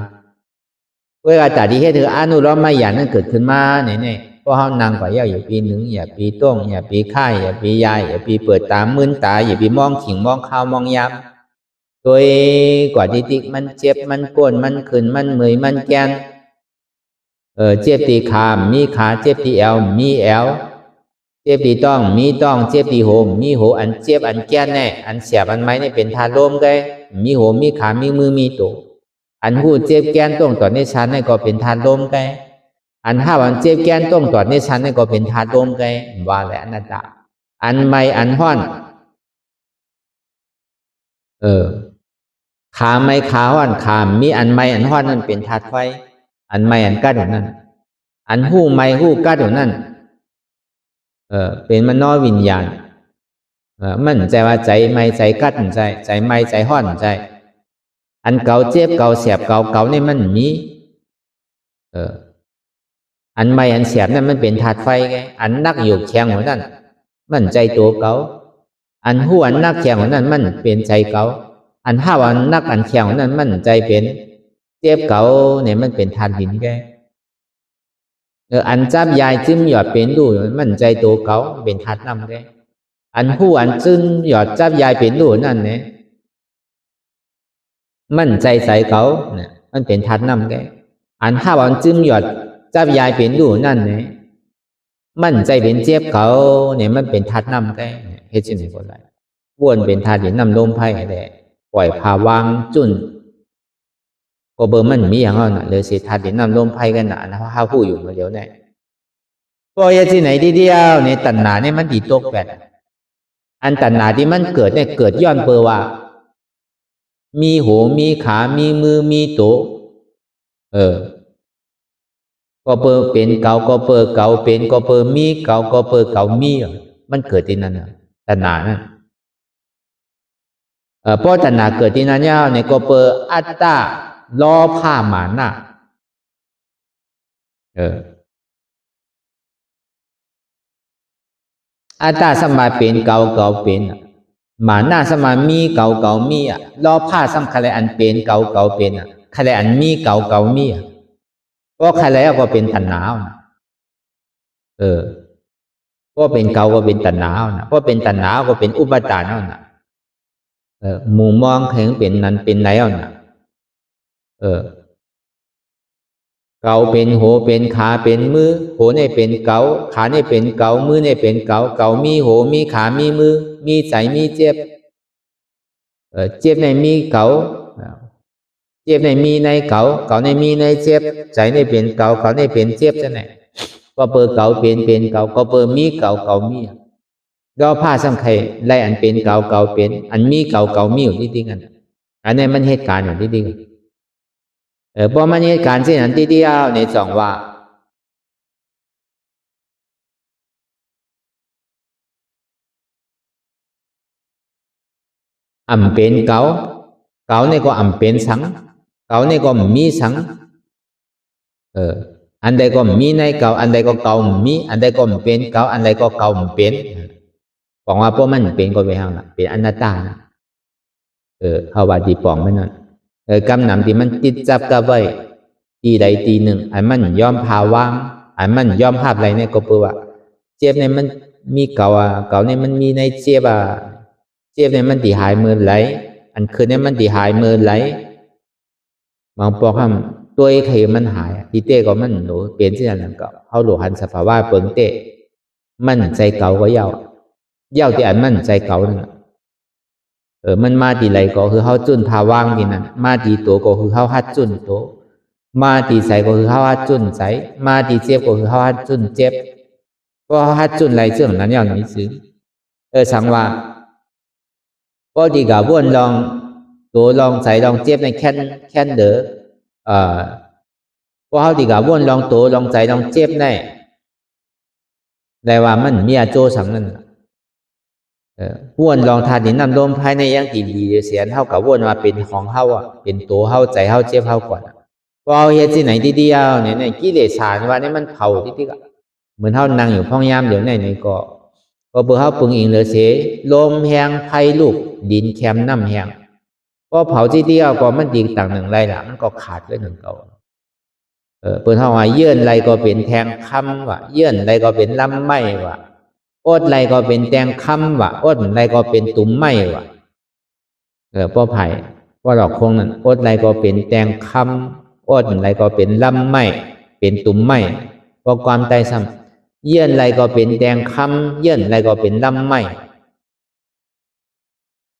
กล้วยกาตาดีให้อนุโลมมายานั้นเกิดขึ้นมาเนี่ยเพราะเขานางกว่าอย่าปีหนึ่งอย่าปีต้งอย่าปีค่ายอย่าปียายอย่าปีเปิดตามึนตาอย่าปีมองขิงมองข้าวมองยำโดยกว่าที่มันเจ็บมันปวดมันขึ้นมันเมื่อยมันแกนเจ็บที่ขามีขาเจ็บที่เอวมีเอวเจ็บที่ต้องมีต้องเจ็บที่โหมีโหอันเจ็บอันแกนแน่อันเสียบอันไม้เนี่ยเป็นธาตุลมไงมีโหมีขามีมือมีตัวอันหูเจ็บแกนต้องต่อในชั้นนี่ก็เป็นธาตุลมไงอันห้าวันเจ็บแกนต้องต่อในชั้นนี่ก็เป็นธาตุลมไงว่าแหละอนัตตาอันไม่อันห้อนขาไม่ขาห้อนขามีอันไม่อันห้อนนั่นเป็นธาตุไฟอันไม่อันกัดนั่นอันหูไม่หูกัดนั่นเป็นมโนวิญญาณมันใจว่าใจไม่ใจกัดใจไม่ใจห้อนใจอันเก่าเจ็บเก่าเสียบเก่านี่มันมีอันไม่อันเสียบนั่นมันเป็นธาตุไฟไงอันนักอยู่แข็งหัวนั่นมันใจตัวเก่าอันหูอันนักแข็งหัวนั่นมันเป็นใจเก่าอันห้าอันนักอันแข็งหัวนั่นมันใจเป็นเจ็บเก่าเนี่ยมันเป็นธาตุดินไงอันจับยายจิ้มหยอดเป็นดูมันใจตัวเก่าเป็นธาตุน้ำไงอันหูอันจิ้มหยอดจับยายเป็นดูนั่นเนี่ยมันใจใสเก่าเนี่ยมันเป็นธาตุน้ำไงอันห้าอันจิ้มหยอดจับยายเป็นดูนั่นเนี่ยมันใจเป็นเจ็บเก่าเนี่ยมันเป็นธาตุน้ำไงเฮ็ดจังได๋ก็ได้วนเป็นธาตุดินน้ำลมไฟแหละปล่อยภาวางจุนก็เบอร์มันมีอย่างนั้นเลยสิธาตุดินน้ำลมไฟกันนะเขาพูดอยู่มาเดี๋ยวนี้ก็อย่าที่ไหนที่เดียวในตัณหาเนี่ยมันดีตกแปดอันตัณหาที่มันเกิดเนี่ยเกิดย้อนเปอว่ามีหูมีขามีมือมีตัวก็เปอเป็นเก่าก็เปอเก่าเป็นก็เปอมีเก่าก็เปอเก่ามีมันเกิดที่นั่นตัณหานั่นเพราะตัณหาเกิดที่นั่นเนี่ยก็เปออัตตาล้อผ้าหมานะอัตตาสมาเป็นเก่าเป็นหมานะสมามีเก่ามีล้อผ้าสำคัญอันเป็นเก่าเป็นคันอันมีเก่ามีเพราะคันแล้วก็เป็นตัณหาเพราะเป็นเก่าก็เป็นตัณหาเพราะเป็นตัณหาก็เป็นอุปาทานหมู่มองเห็นเป็นนั้นเป็นไหนเก่าเป็นโหเป็นขาเป็นมือโหนี่เป็นเก่าขานี่เป็นเก่ามือนี่เป็นเก่ามีโหมีขามีมือมีใจมีเจ็บเจ็บในมีเก่าเจ็บในมีในเก่าในมีในเจ็บใจในเป็นเก่าในเป็นเจ็บจะไหนก็เปิดเก่าเป็นเก่าก็เปิดมีเก่ามี เราผ้าสำคัญไล่อันเป็นเก่าเก่าเป็นอันมีเก่าเก่ามีอยู่ที่กันอันนี้มันเหตุการณ์อยู่ที่กันพอมันเหตุการณ์เช่นนั้นที่เดียวในสองว่าเป็นเก่าในก็เป็นสังเก่าในก็มีสังอันใดก็มีในเก่าอันใดก็เก่ามีอันใดก็เป็นเก่าอันใดก็เก่าเป็นบอกว่าพวกมันเป็นก็ไปห้างละเป็นอนัตตานะเขาว่าดีปองไม่นั่นกำนำที่มันติดจับกับไว้ตีใดตีหนึ่งอันมันยอมพาว่างอันมันยอมภาพอะไรเนี่ยก็เปล่าว่าเจ็บเนี่ยมันมีเก่าเนี่ยมันมีในเจ็บเนี่ยมันตีหายมือไหลอันคืนเนี่ยมันตีหายมือไหลบางปอกคำตัวเขมันหายที่เต้ก็มันหนูเปลี่ยนเช่นนั้นก็เขาหลวหันสภาวะเปิงเต้มันใจเก่าก็เย้าที่อันมันใจเก่านั่นมันมาตีไหลก็คือเขาจุนพาว่างที่นั่นมาตีตัวก็คือเขาฮัดจุนตัวมาตีใสก็คือเขาฮัดจุนใสมาตีเจ็บก็คือเขาฮัดจุนเจ็บก็ฮัดจุนไหลเสื่อมนั้นอย่างนี้ซื้อสังว่าก็ดีกับวนลองตัวลองใสลองเจ็บในแค่นเด้อพอเขาดีกับวนลองตัวลองใจลองเจ็บได้ว่ามันมีอาโจสังนั่นวนลองทานดินน้ำลมภายในยังดีเสียนเท่ากับวนมาเป็นของเฮาเป็นตัวเฮาใจเฮาเจ็บเฮาก่อนพอเอาเหตุที่ไหนที่เดียวเนี่ยกิเลสสารว่านี่มันเผาที่ก็เหมือนเฮานั่งอยู่ห้องยามเดี๋ยวนี่ก็เบื่อเฮาปึงอิงเหลือเสลมแหงไฟลูกดินแคมน้ำแหงพอเผาที่เดียวก็มันดีต่างหนึ่งไรล่ะมันก็ขาดเลยหนึ่งเก่าเปิดเฮาว่าเยื่อนไรก็เป็นแทงคำว่าเยื่อนไรก็เป็นลำไม้ว่าอดไรก็เป็นแตงคำว่ะอดไรก็เป็นตุ่มไม้ว่ะพ่อไผ่พ่อดอกคงนั่นอดไรก็เป็นแตงคำอดไรก็เป็นลำไม้เป็นตุ่มไม้พอความใจซ้ำเยื่อนไรก็เป็นแตงคำเยื่อนไรก็เป็นลำไม้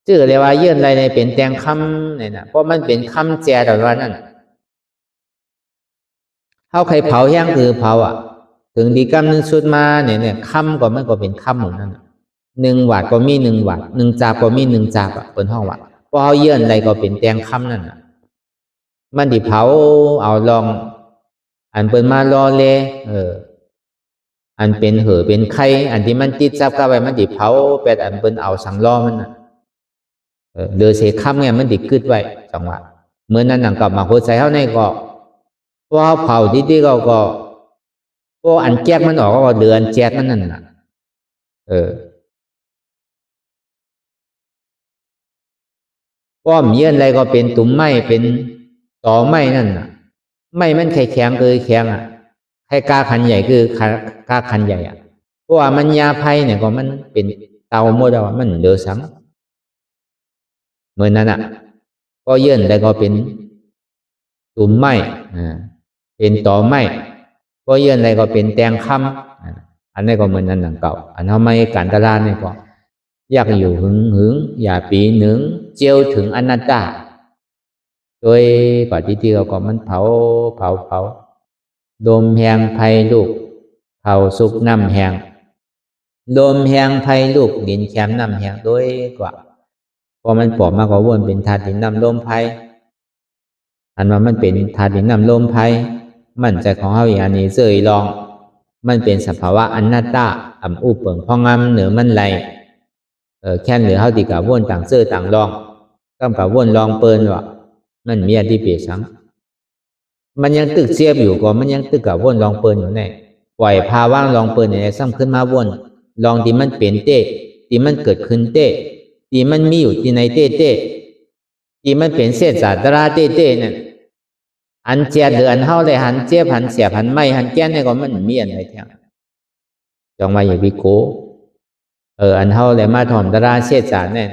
ชื่อเลยว่าเยื่อนไรเป็นแตงคำเนี่ยนะเพราะมันเป็นคำแจแต่ว่านั่นเขาใครเผาแห้งคือเผาถึงดีกรรมหนึ่งชุดมาเนี่ยคำก็มันก็เป็นคำของนั่น1 วัตต์ก็มี1 วัตต์1 จาบก็มี1 จาบเป็นห้องวัตต์พอเขาเยื่อนอะไรก็เป็นแตงคำนั่นมันดิเผาเอาลองอันเป็นมารอเลอันเป็นเหอเป็นไข่อันที่มันติดจับกับไว้มันดิเผาเป็ดอันเป็นเอาสังล้อมันเดือเสคำไงมันดิกึดไว้จังหวะเมื่อนั้นหนังกลับมาโคตรใส่เขาในก็พอเผาที่ก็อันแจกมันออกก็เดือนแจกมันนั่นน่ะป้อมเยื่อนอะไรก็เป็นตุ่มไม้เป็นต่อไม้นั่นน่ะไม้มันแข็งคือแข็งใครกาขันใหญ่คือกาขันใหญ่เพราะว่ามันยาไผ่เนี่ยก็มันเป็นเตาโมดามันเดือดสังเหมือนนั้นก็เยื่อนอะไรก็เป็นตุ่มไม้เป็นต่อไม้ก็เยื่อนอะไรก็เป็นแตงคำอันนี้ก็เหมือนนั้นหนังเก่าอันทำไมการตลาดเนี่ยก็อยากอยู่หึงอย่าปีหนึ่งเจียวถึงอนัตตาโดยปฏิทินก็มันเผาลมแหงไฟลูกเผาสุกน้ำแหงลมแหงไฟลูกดินแคมน้ำแหงโดยกว่าพอมันปอบมากกว่าวนเป็นธาตุดินน้ำลมไฟอันว่ามันเป็นธาตุดินน้ำลมไฟมันใจของเขาอย่างนี้เสยลองมันเป็นสภาวะอนัตตาอุปเปิงพองำเหนือมันไหลแค่เหนือเขาตีกับวนต่างเสื้อต่างลองก็กับวนลองเปิลว่ามันมีอดีตเปียสังมันยังตึกเสียบอยู่ก็มันยังตึกกับวนลองเปิลอยู่แน่ปล่อยพาว่างลองเปิลในซ้ำขึ้นมาวนลองที่มันเป็นเต้ที่มันเกิดขึ้นเต้ที่มันมีอยู่ที่ในเต้ที่มันเป็นเศษสาตราเต้นั่นอันเจียหรืออันเฮาเลยหันเจ็บหันเสียบหันไม่หันแก้นเนี่ยก็มันมีอะไรแท้จองมาอย่างวิโกอันเฮาเลยมาถอมตราเศษสารเนี่ย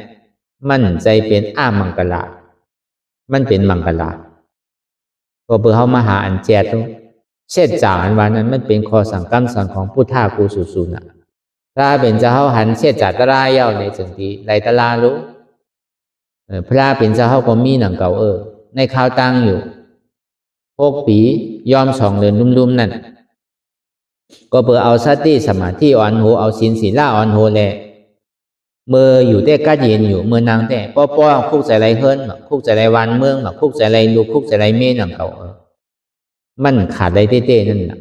มันใจเป็นมังกลามันเป็นมังกลาก็เพื่อเฮามาหาอันเจียตเศษสารอันวันนั้นมันเป็นข้อสั่งคำสอนของพุทธากูสุนะถ้าเป็นจะเฮาหันเศษสารตราเย้าในจังที่ไหลตลารู้พระเป็นจะเฮาก็มีหนังเก่าในข่าวตั้งอยู่6 ปียอม2 เดือนลุ่มๆนั่นก็เพื่อเอาสติสมาธิอ่อนโหเอาศีลศีลาอ่อนโหแล เมื่ออยู่แต่กัดเย็นอยู่เมื่อนางแต่ป้อคุกใส่ไรเฮิรนคุกใส่ไรวันเมืองคุกใส่ไรลูกคุกใส่ไรเมนเก่ามันขาดไรเต้ๆนั่นแหละ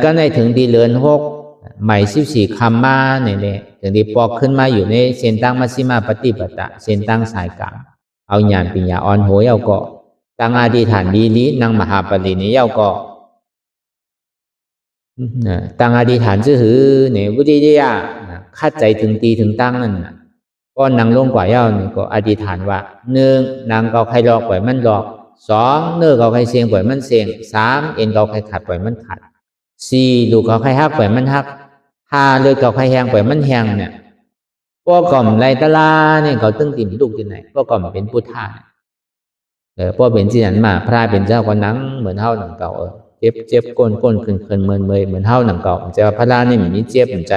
ก็ในถึงดีเลือน6ใหม่14คำมาเนี่ยถึงดีปอกขึ้นมาอยู่ในเส้นตั้งมัชฌิมาปฏิปทาเส้นตั้งสายกลางเอาญาณปัญญาอ่อนโหยเอาก็ตั้งอธิษฐานดีลีนางมหาปรินิยเอาก็ตั้งอธิษฐานซื่อหือเนี่ยวุฒิยะคาดใจถึงตีถึงตั้งนั่นก็นางลงกว่าเย้านี่ก็อธิษฐานว่า1นางเกาใครหลอกปล่อยมันหลอก2เนื้อเกาใครเสียงปล่อยมันเสียง3เอ็นเกาใครขัดปล่อยมันขัด4ลูกเกาใครฮักปล่อยมันฮัก5เลยเกาใครแหงปล่อยมันแหงเนี่ยป้อกล่อมไรตะลาเนี่ยเขาตึ้งติ่มลูกที่ไหนป้อกล่อมเป็นพุทธะป้อเป็นที่นั้นมาพระเป็นเจ้าก็นั่งเหมือนเท่าหนังเก่าเจ็บก้นขึ้นเมินเหมือนเท่าหนังเก่าแต่ว่าพระรานี่มันนี่เจ็บเหมือนใจ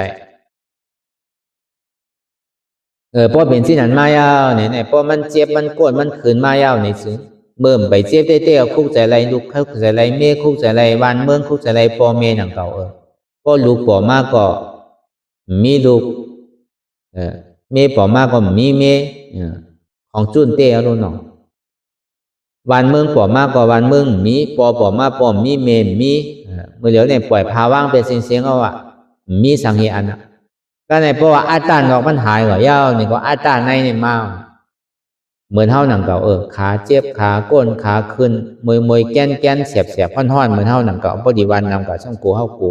ป้อเป็นที่นั้นมายาวเนี่ยป้อมันเจ็บมันก้นมันขึ้นมายาวในซึ้งเบิ่มไปเจ็บเต้ๆคุกใจไรลูกคุกใจไรเมฆคุกใจไรวันเมืองคุกใจไรป้อเมหนังเก่าป้อลูกป้อมากก็มีลูกเมป้อมากก็มีเมของจุนเต้เอาลูกน้องวันเมืองป้อมากก็วันเมืองมีป้อมากป้อมีเมมีเมื่อเหลียวเนี่ยปล่อยพาว่างเป็นเสียงเอาว่ามีสังเหอันก็ในเพราะว่าอาตานออกมันหายก่อยาวนี่ก็อาตานในเนี่ยมาเหมือนเท่าหนังเก่าขาเจ็บขาก้นขาขึ้นมวยแก้นเสียบห้อนเหมือนเท่าหนังเก่าพอดีวันนำกับช่างกูเข้ากู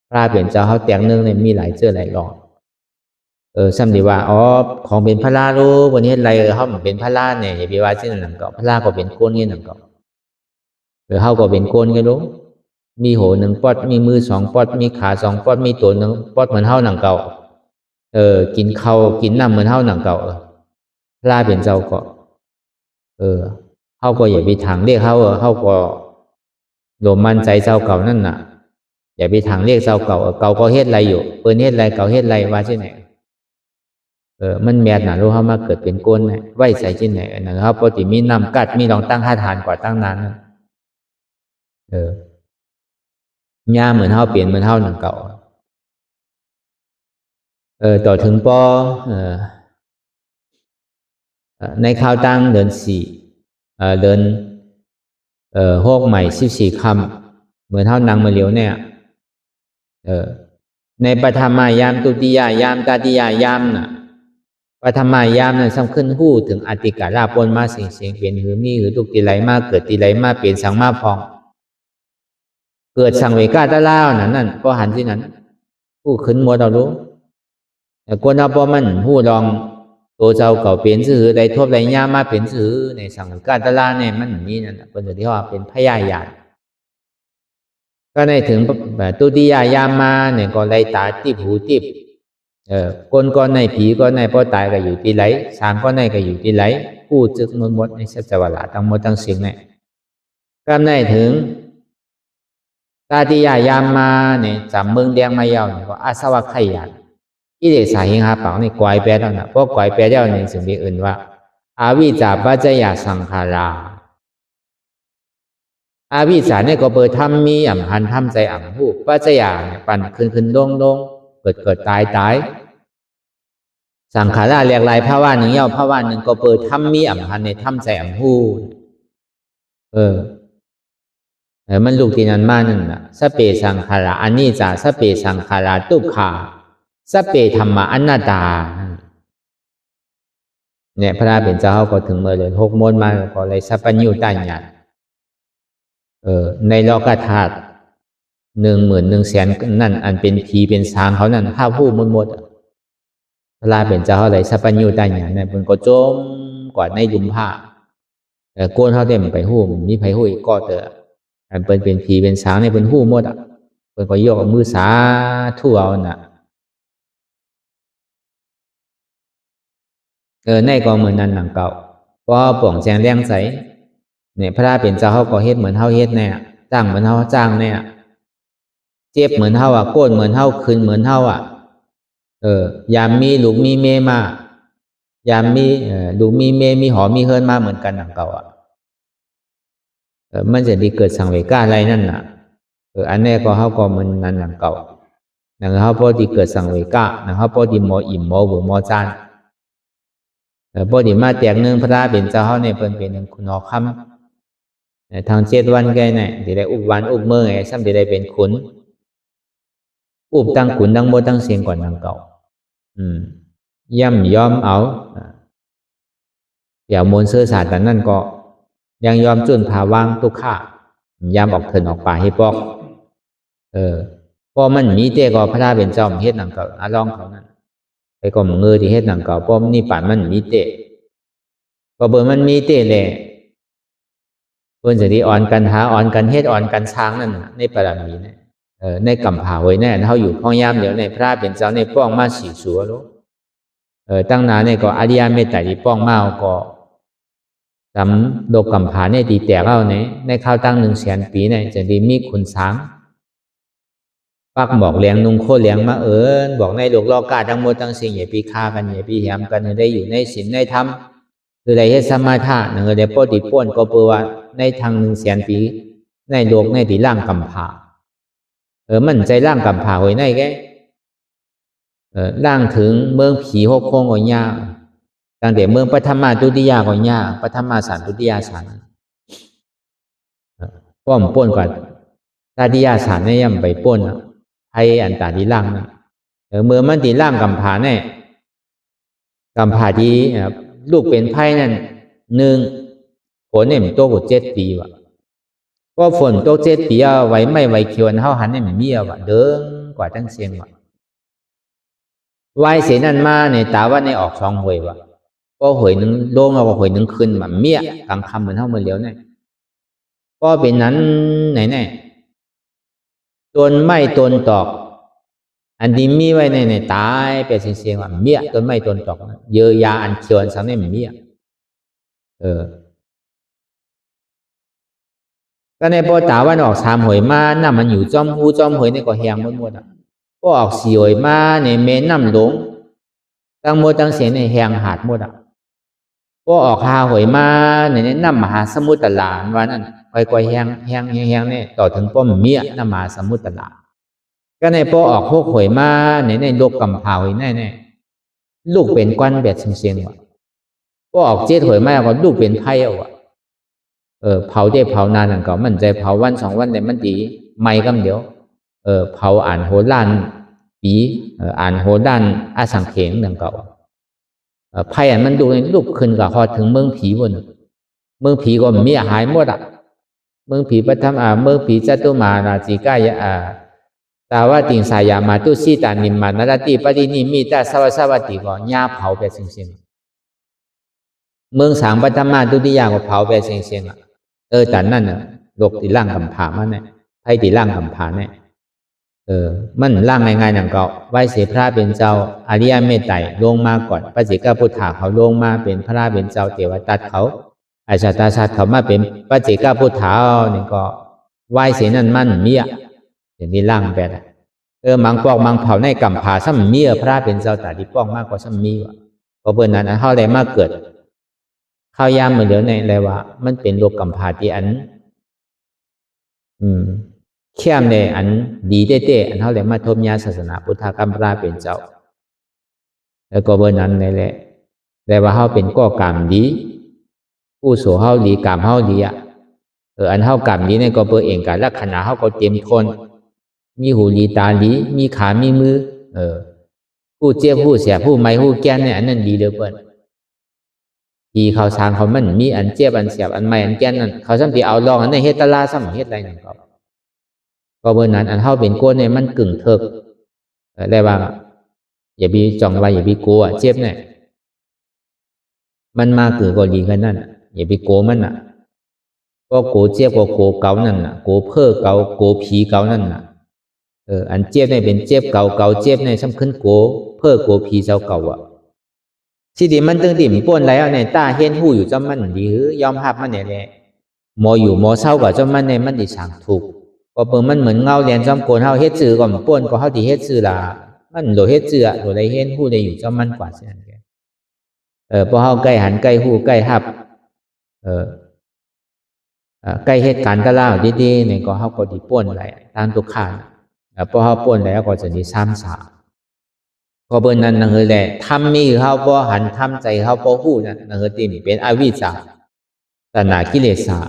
พระเปลี่ยนเจ้าเขาแตกนึงเนี่ยมีหลายเจอหลายหลอดซ้ำดีว่าของเป็นพระรารู้วันนี้อะไรเขาเหมือนเป็นพระราเนี่ยอย่าไปว่าชื่อหนังเก่าพระราก็เป็นโกนเงี้ยหนังเก่าเขาก็เป็นโกนกันรู้มีหัว1 ปอดมีมือ2 ปอดมีขา2 ปอดมีตัว1 ปอดเหมือนเท่าหนังเก่ากินข้าวกินน้ำเหมือนเท่าหนังเก่าพระเป็นเจ้าก็เขาก็อย่าไปทางเรียกเขาก็โดมมันใจเจ้าเก่านั่นน่ะอย่าไปทางเรียกเจ้าเก่าก็เฮ็ดอะไรอยู่เปิ้นเฮ็ดอะไรเก่าเฮ็ดอะไรว่าที่ไหนมันแมดน่ะรู้เขามาเกิดเป็นก้นไว้ใส่ที่ไหนนะครับปกติมีน้ำกัดมีลองตั้งท่าทานกว่าตั้งนานย่าเหมือนเท่าเปลี่ยนเหมือนเท่าหนังเก่าต่อถึงปอในข่าวตั้งเดือน4เดือน6ใหม่14คำเหมือนเท่านางมาเหลียวเนี่ยในปฐมยามตุติยายามตาติยายามน่ะปฐมยามนั้นสำขึ้นหู้ถึงอติกาลาปนมาเสียงเปลี่ยนหือมีหือตุกติไหลมาเกิดติไหลมาเปลี่ยนสังมาพองเกิดสังเวกาตะล่านั่นก็หันที่นั้นผู้ขึ้นมัวเรารู้แต่คนเอาปอมันผู้ลองตัวเจ้าเก่าเปลี่ยนสื่อใดทบใดย่ามาเปลี่ยนสื่อในสังเวกาตะล่าเนี่ยมันนี่นั่นเป็นสิ่งที่ว่าเป็นพยายามก็ในถึงตุติยายามมาเนี่ยก็ไรตาติบหูติบคนก็ในผีก็ในพ่อตายก็อยู่ที่ไหลสามก็ในก็อยู่ที่ไหลผู้จึกหมดในสัจวะละทั้งหมดทั้งสิ่งเนี่ยก็ในถึงตาติยายามมาเนี่ยจำเมืองแดงมายาวเนี่ยก็อาสวะไขยันที่เด็กสายหิงหาเปล่านี่กวายแปดแล้วนะเพราะกวายแปดแล้วในสิ่งที่อื่นว่าอาวิจาปัจจยสังขาราอาวิสาเนี่ยก็เปิดทำมีอ่ำพันทำใจอ่ำผู้ปัจจยาเนี่ยปั่นขึ้นลงเกิดตายสังขาราเรียกลายภาวะหนึ่งเย้าภาวะหนึ่งก็เปิดทำมีอ่ำพันในทำใจอ่ำผู้มันลูกที่นั้นมานั่นน่ะสเปสังขาราอันนี้จะสเปสังขาราทุกขาสเปธรรมะอนัตตาเนี่ยพระเป็นเจ้าก็ถึงเมื่อเลย6 โมนมาก็เลยสัพพัญญูตัญญาในโลกธาตุ11,000,000นั่นอันเป็นผีเป็นสางเขานั่นข้าผู้หมดพระเป็นเจ้าอะไรสัพพัญญูตัญญาเนี่ยเป็นก็จมกว่าในดุมผ้าโกนเขาเต็มไปหู้มีไผหู้อีกก็เตออันเป็นผีเป็นสางเนี่ยเป็นหู้หมดเป็นก็ยกมือสาธุเอาน่ะในก็เหมือนนั้นหนังเก่าก็ป่องแจงแรงใสเนี่ยพระเป็นเจ้าเขาก็เฮ็ดเหมือนเฮาเฮ็ดเนี่ยจ้างเหมือนเฮาจ้างเนี่ยเจ็บเหมือนเฮาโกนเหมือนเฮาคืนเหมือนเฮายามมีลูกมีเมมายามมีลูกมีเมมีหอมีเฮิรนมาเหมือนกันหนังเก่ามันจะดีเกิดสังเวกาอะไรนั่นน่ะอันนี้ก็เฮาก็มันนั้นหนังเก่า นังเขาพอดีเกิดสังเวกะนังเขาพอดีหมออิ่มหมอเบื่อหมอจานพอดีมาแตกหนึ่งพระเป็นเจ้าเขาเนี่ยเป็นหนึ่งคุณอคำทาง7 วันแกเนี่ยที่ได้อุบวันอุบเมื่อไงซ้ำที่ได้เป็นขุนอุบตั้งขุนตั้งโมตั้งเสียงก่อนตั้งเก่าย่ำยอมเอาเดี๋ยวมนเสื้อสาดแต่นั่นก็ยังยอมจุนผาวางตุกข้ายามออกเถินออกป่าให้ปอกพอมันมีเตะก็พระเป็นเจ้าเฮ็ดหนังเก่าอาลองเขานั่นไปก็เงือที่เฮ็ดหนังเก่าป้อมนี่ป่านมันมีเตะก็เบอร์มันมีเตะแหละเพิ่นจะดีอ่อนกันหาอ่อนกันเฮ็ดอ่อนกันช้างนั่นในปรมีเนี่ยในกำผาไว้แน่เขาอยู่ข้องยามเดี๋ยวในพระเป็นเจ้าในป้องมาสีสัวโลตั้งนานเนี่ยก็อริยเมตไตรที่ป้องมาก็สำดกกำผาเนี่ยตีแตกเอาเนี่ยในข้าวตั้ง100,000 ปีเนี่ยจะดีมีขุนช้างปักบอกเลี้ยงนุ่งโคเลี้ยงมาบอกในโลกโลกาทั้งหมดทั้งสิ่งอย่าปีฆ่ากันอย่าปีแหมกันได้อยู่ในศีลในธรรมคือได้เฮ็ดสมาธินั่นก็ได้ปฏิป้วนก็เปว่าในทาง100,000 ปีในโลกในที่ร่างกำผามันใจร่างกำผาไว้ในแกร่างถึงเมืองผีหกโคงก็ยากตั้งแต่เมืองปฐมาทุติยาก็ยากปฐมาสารทุติยาสารป้อมป้นกว่าตาติยาสารเนี่ยย่ำไปป้นไพ่อันตาดีล่างนะเมื่อมันตีล่างกำผาเนี่ยกำผาที่ลูกเป็นไพ่นั่น1ฝนเนี่ยมันโตกว่า7 ปีว่ะก็ฝนโต7 ปีไว้ไม่ไว้เขียวเฮาหันเนี่ยมันมีว่ะเดินกว่าตั้งเสียงว่ะวายเสนั่นมาเนี่ยตาว่าในออก2 หวยว่ะก็หวยนึงโล่งเอาหวยนึงขึ้นแบบเมียกลางคำเหมือนเท่ามือเลี้ยวเนี่ยก็เป็นนั้นไหนเนี่ยต้นไม้ต้นตอกอันที่มีไว้ในตายไปเสียงว่าเมียต้นไม้ต้นตอกเยอะยาอันเชียวอันสังเนี่ยเมียก็ในพอตาวันออก3 หวยมาน้ำมันอยู่จอมหูจอมหวยนี่ก็แหงหมดก็ออก4 หวยมาในเมนน้ำหลงตั้งหมดตั้งเสียงในแหงหาดหมดก็ออก5 หวยมาในน้ำมหาสมุทรตลาดว่านั่นค่อยๆแหงเนี่ยต่อถึงป้อมเมียน้ำมหาสมุทรตลาดก็ในพอออก6 หวยมาในโลกกำผาไว้แน่ลูกเป็นก้อนแบบเสียงว่ะก็ออก7 หวยมาก็ลูกเป็นไพ่ว่ะเผาได้เผานานนั่นก็มันใจเผาวัน2 วันแต่มันดีไม่กำเดียวเผาอ่านโหล้านปีอ่านโหล้านอาสังเขงนั่นก็ไพ่อันมันดูในลูกขึ้นกับพอถึงเมืองผีบนเมืองผีก็มีหายหมดเมืองผีปฐมเมืองผีจตุมาราจิกายตาวติงสายามาตุสีตานิมมานรติปรินิมิตาสวัสดิก็ญาเผาไปเสียงเมืองสางปฐมาทุติยาก็เผาไปเสียงแต่นั่นโลกที่ร่างกำผามันเนี่ยไพ่ที่ร่างกำผาเนี่ยมันร่างง่ายๆนั่นก็ไหว้เสพระเป็นเจ้าอริยเมตไตรลงมาก่อนพระจิกพุทธาเขาลงมาเป็นพระเป็นเจ้าเทวตัดเขาอาชาตาชาติเขามาเป็นพระจิกพุทธานี่ก็ไหว้เสนั่นมันเมียอย่างนี้ร่างแบบมังปอกมังเผาในกำผาซ้ำเมียพระเป็นเจ้าตาดีป้องมากกว่าซ้ำมีวะเพราะเพื่อนนั้นเขาได้มาเกิดข้าวยามเหมือนเดิมในอะไรวะมันเป็นโลกกำผาที่อันเข้มในอันดีเต้อันเท่าไหร่มาทมยาศาสนาพุทธกัมปราเป็นเจ้าแล้วก็เบอร์นั้นนี่แหละแต่ว่าเขาเป็นก่อกรรมดีผู้โสเขาดีกรรมเขาดีอันเขากรรมดีในก็เบอร์เองกันลักษณะเขาก็เตรียมทนมีหูดีตาดีมีขามีมือผู้เจ็บผู้เสียผู้ไม่ผู้แก่เนี่ยอันนั้นดีเลยเปิ้ลทีเขาสร้างเขามันมีอันเจ็บอันเสียบอันไม่อันแก่นั่นเขาซ้ำที่เอาลองอันในเฮตตาลาซ้ำเฮตอะไรนั่นก็เบอร์นั้นอันเท่าเป็นก้นเนี่ยมันกึ่งเถิกได้ว่าอย่าบีจ่องไว้อย่าบีกลัวเจ็บเนี่ยมันมากึ่งก็ดีกันนั่นอย่าบีกลัวมันก็โกเจ็บก็โกเก่านั่นโกเพ้อเก่าโกผีเก่านั่นอันเจ็บเนี่ยเป็นเจ็บเก่าเจ็บเนี่ยสำคัญโกเพ้อโกผีเจ้าเก่าที่ดีมันตึงติ่มป้นแล้วเนี่ยตาเห็นหูอยู่จำมันดีหรือยอมหับมันเนี่ยแหละหมออยู่หมอเศร้ากว่าจำมันเนี่ยมันดีสั่งถูกก็เปิดมันเหมือนเงาเรียนจำโกนเฮาเฮ็ดซื่อก่อนป้นก็เฮาที่เฮ็ดซื่อล่ะมันโดเฮ็ดซื่อโดได้เห็นหูได้อยู่จำมันกว่าเสียนั่นแกพอเฮาใกล้หันใกล้หูใกล้หับใกล้เหตุการณ์ก็เล่าดีๆเนี่ยก็เฮาก็ดีป้นอะไรทางตุกขาน พอเขาป่นแล้วก็จะมีซ้ำสาก็เบิ่นนั้นนั่นคือแหละทำมีเขาบ่หันทำใจเขาบ่ฮู้นั่นนั่นคือติเป็นอวิชชาตัณหากิเลสา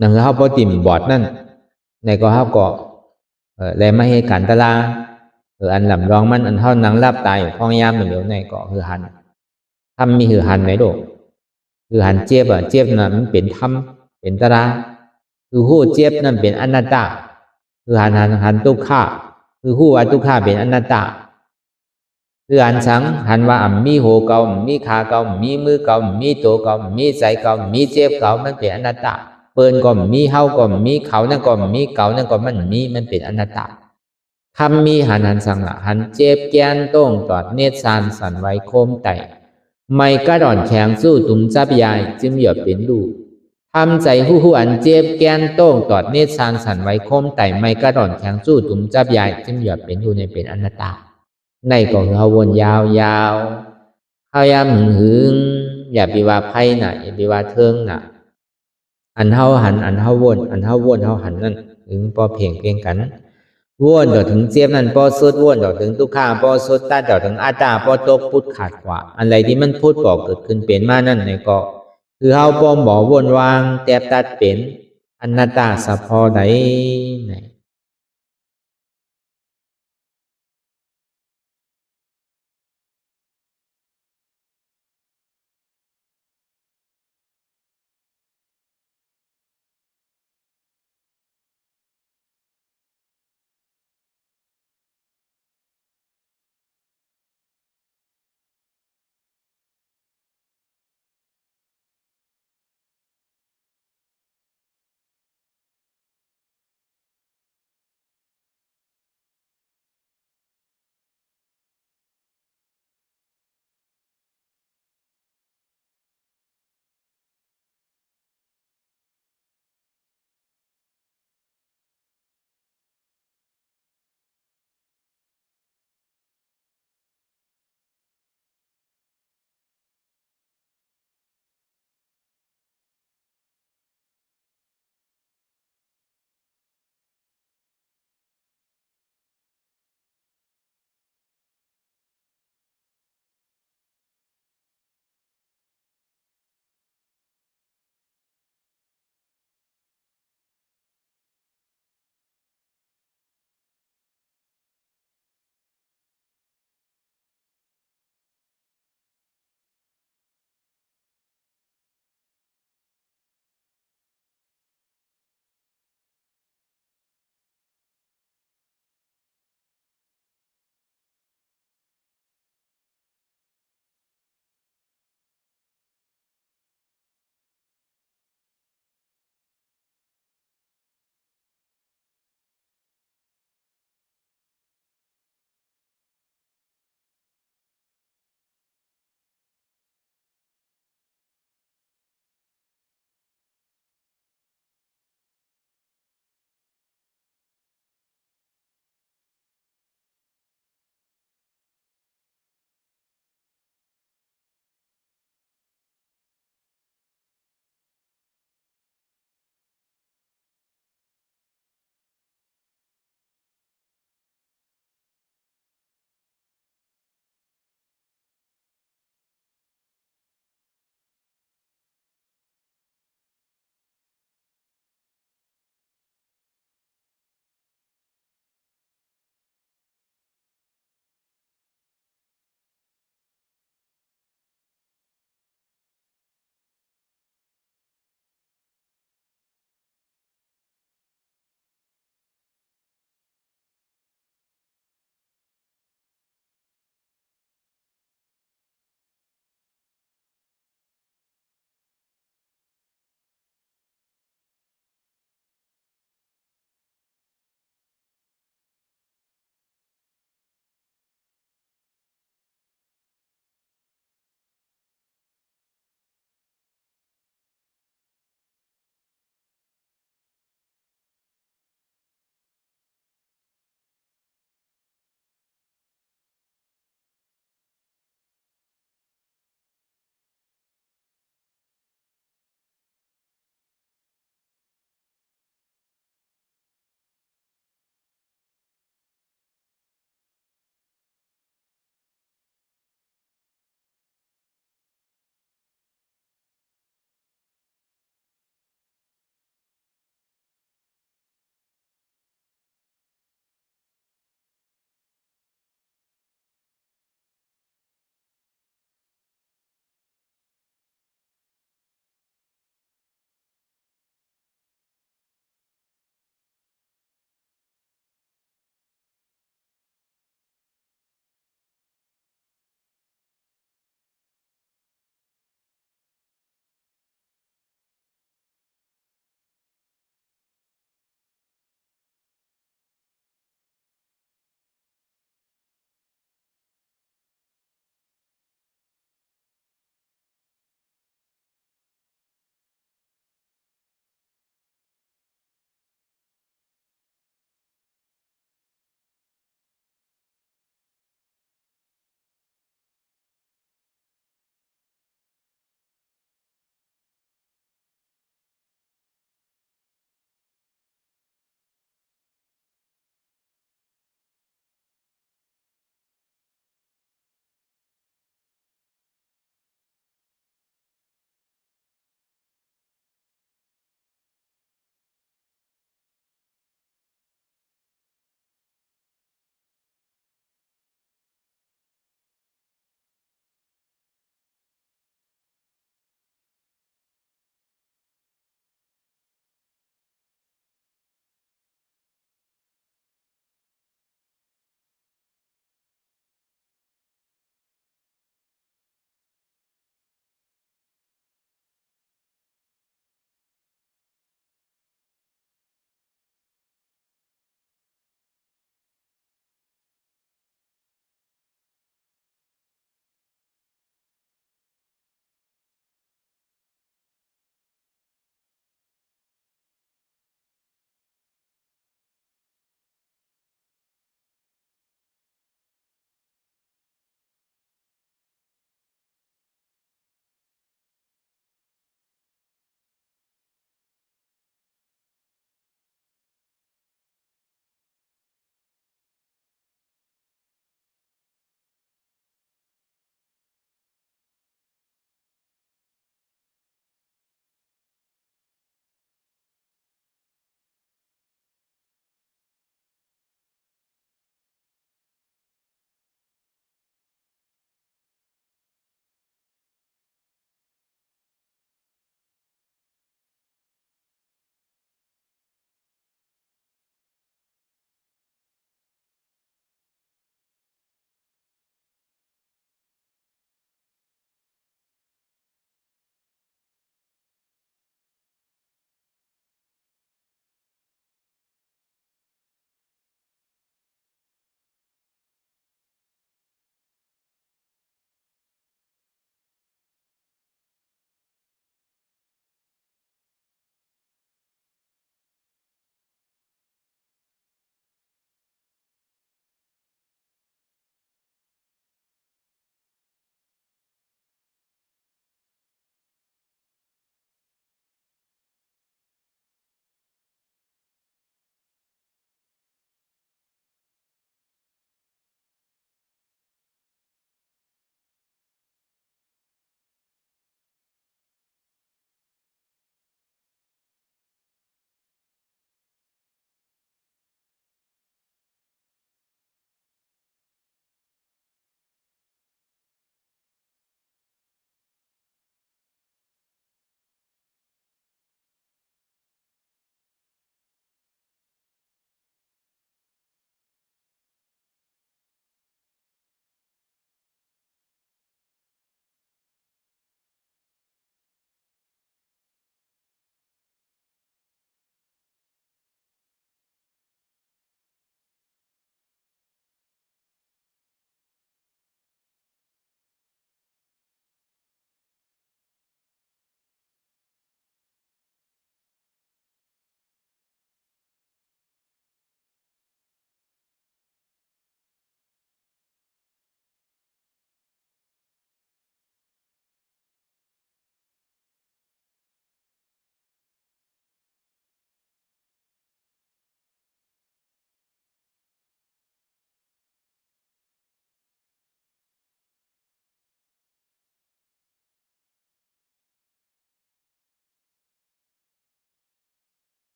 นั่นคือเขาบ่ติ่มบอดนั่นในก็เขาก็และไม่ให้กันตะลาอันลำรองมันอันเฮานังรับตายอยู่พ้องยามอยู่เดี๋ยวในก็คือหันทำมีคือหันไหนโดคือหันเจ็บเจ็บนั้นมันเป็นธรรมเป็นตะลาคือฮู้เจ็บนั่นเป็นอนัตตาคือหันทุกข์คือฮู้ว่าทุกข์เป็นอนัตตาคือหันสังหันว่ามีโหเก่ามีขาเก่ามีมือเก่ามีตัวเก่ามีใจเก่ามีเจ็บเก่ามันเป็นอนัตตาเปิ้นก็มีเฮาก็มีเขานั่นก็มีเก่านั่นก็มันเป็นอนัตตาทำมีหันสังละหันเจ็บแกนต้งตอดเนตรสานสันไว้โคมไตไม่กระดอนแข็งสู้ตุ่มจับยายจึงหยดเป็นดูทำใจผู้อันเจ็บแกนโต้งตอดเนตรสานสันไว้โคมไตไม่กระดอนแข็งสู้ตุ่มจับยายจึงหยดเป็นดูในเป็นอนัตตาในก็คือเขาวนยาวเขายามหึงอย่าไปว่าไพ่น่ะอย่าไปว่าเทิงน่ะอันเฮาหันอันเฮาวนอันเฮาวนเฮาหันนั่นถึงพอเพ่งเพียงกันวนดอกถึงเจ็บนั่นพอสุดวนดอกถึงทุกข้าพอสุดตาดอกถึงอาตาพอตกพุดขาดกว่าอะไรที่มันพูดบอกเกิดขึ้นเป็นมานั่นในก็คือเฮาป้อมบ่วนวางแตบตัดเป็นอนัตตาสะพอใดไหน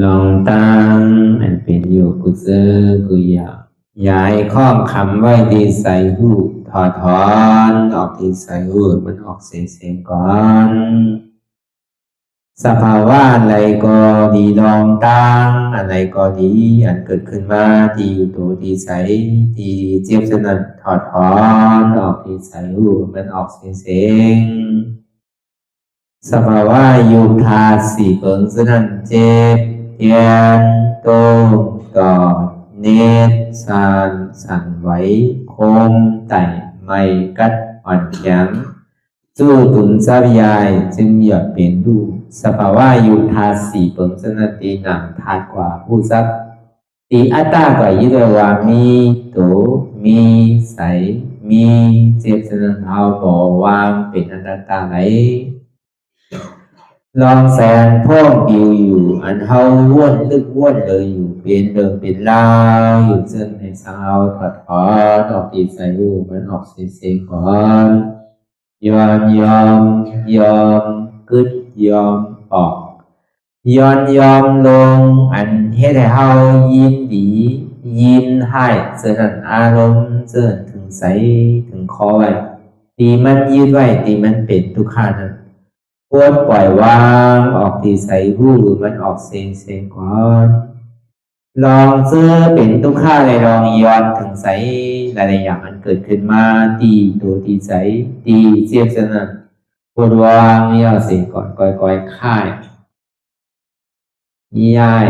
ลองตั้งอันเป็นอยู่กุเซอกุยาย้ายข้องคำไว้ที่ใส่หูถอดถอนออกที่ใส่หูมันออกเสียงก่อนสภาวะอะไรก็ดีลองตั้งอะไรก็ดีอันเกิดขึ้นมาที่อยู่ตัวที่ใส่ที่เจี๊ยบสนั่นถอดถอนออกที่ใส่หูมันออกเสียงสภาวะยุคธาตุสี่เปิงสนั่นเจ็บเทียนโตกอดเนตรสั่นไหวโคมไต่ไม่กัดอ่อนแข็งสู้ตุนทรัพยายจึงอยากเป็นดูสภาวะยุคธาตุสี่เปิงสนั่นตีหนังธาตุกว่าผู้ทรัพย์ตีอัตตากว่ายึดว่ามีโตมีใสมีเจ็บสนั่นเอาบ่วางเป็นอนัตตาไหลลองแสนพ่องปิวอยู่อันเฮาว่นลึกว่นเลยอยู่เป็นเดิมเป็นลาวอยู่ซึ่งในสาวถอดถอนออกตีใส่หูมันออกเสียงก่อนยอมกึดยอมออกยอมลงอันเฮ็ดให้เฮายินดียินให้เสื่อมอารมณ์เสื่อมถึงใสถึงคอไว้ตีมันยืดไว้ตีมันเป็นทุกขานั้นปวดปล่อยวางออกที่ใส่หูมันออกเสียงก่อนลองเสื้อเป็นทุกข้าเลยลองย้อนถึงใสหลายๆอย่างมันเกิดขึ้นมาตีตัวตีใสตีเจียบสนั่นปวดวางย่อเสียงก่อนก่อยค่ายย้าย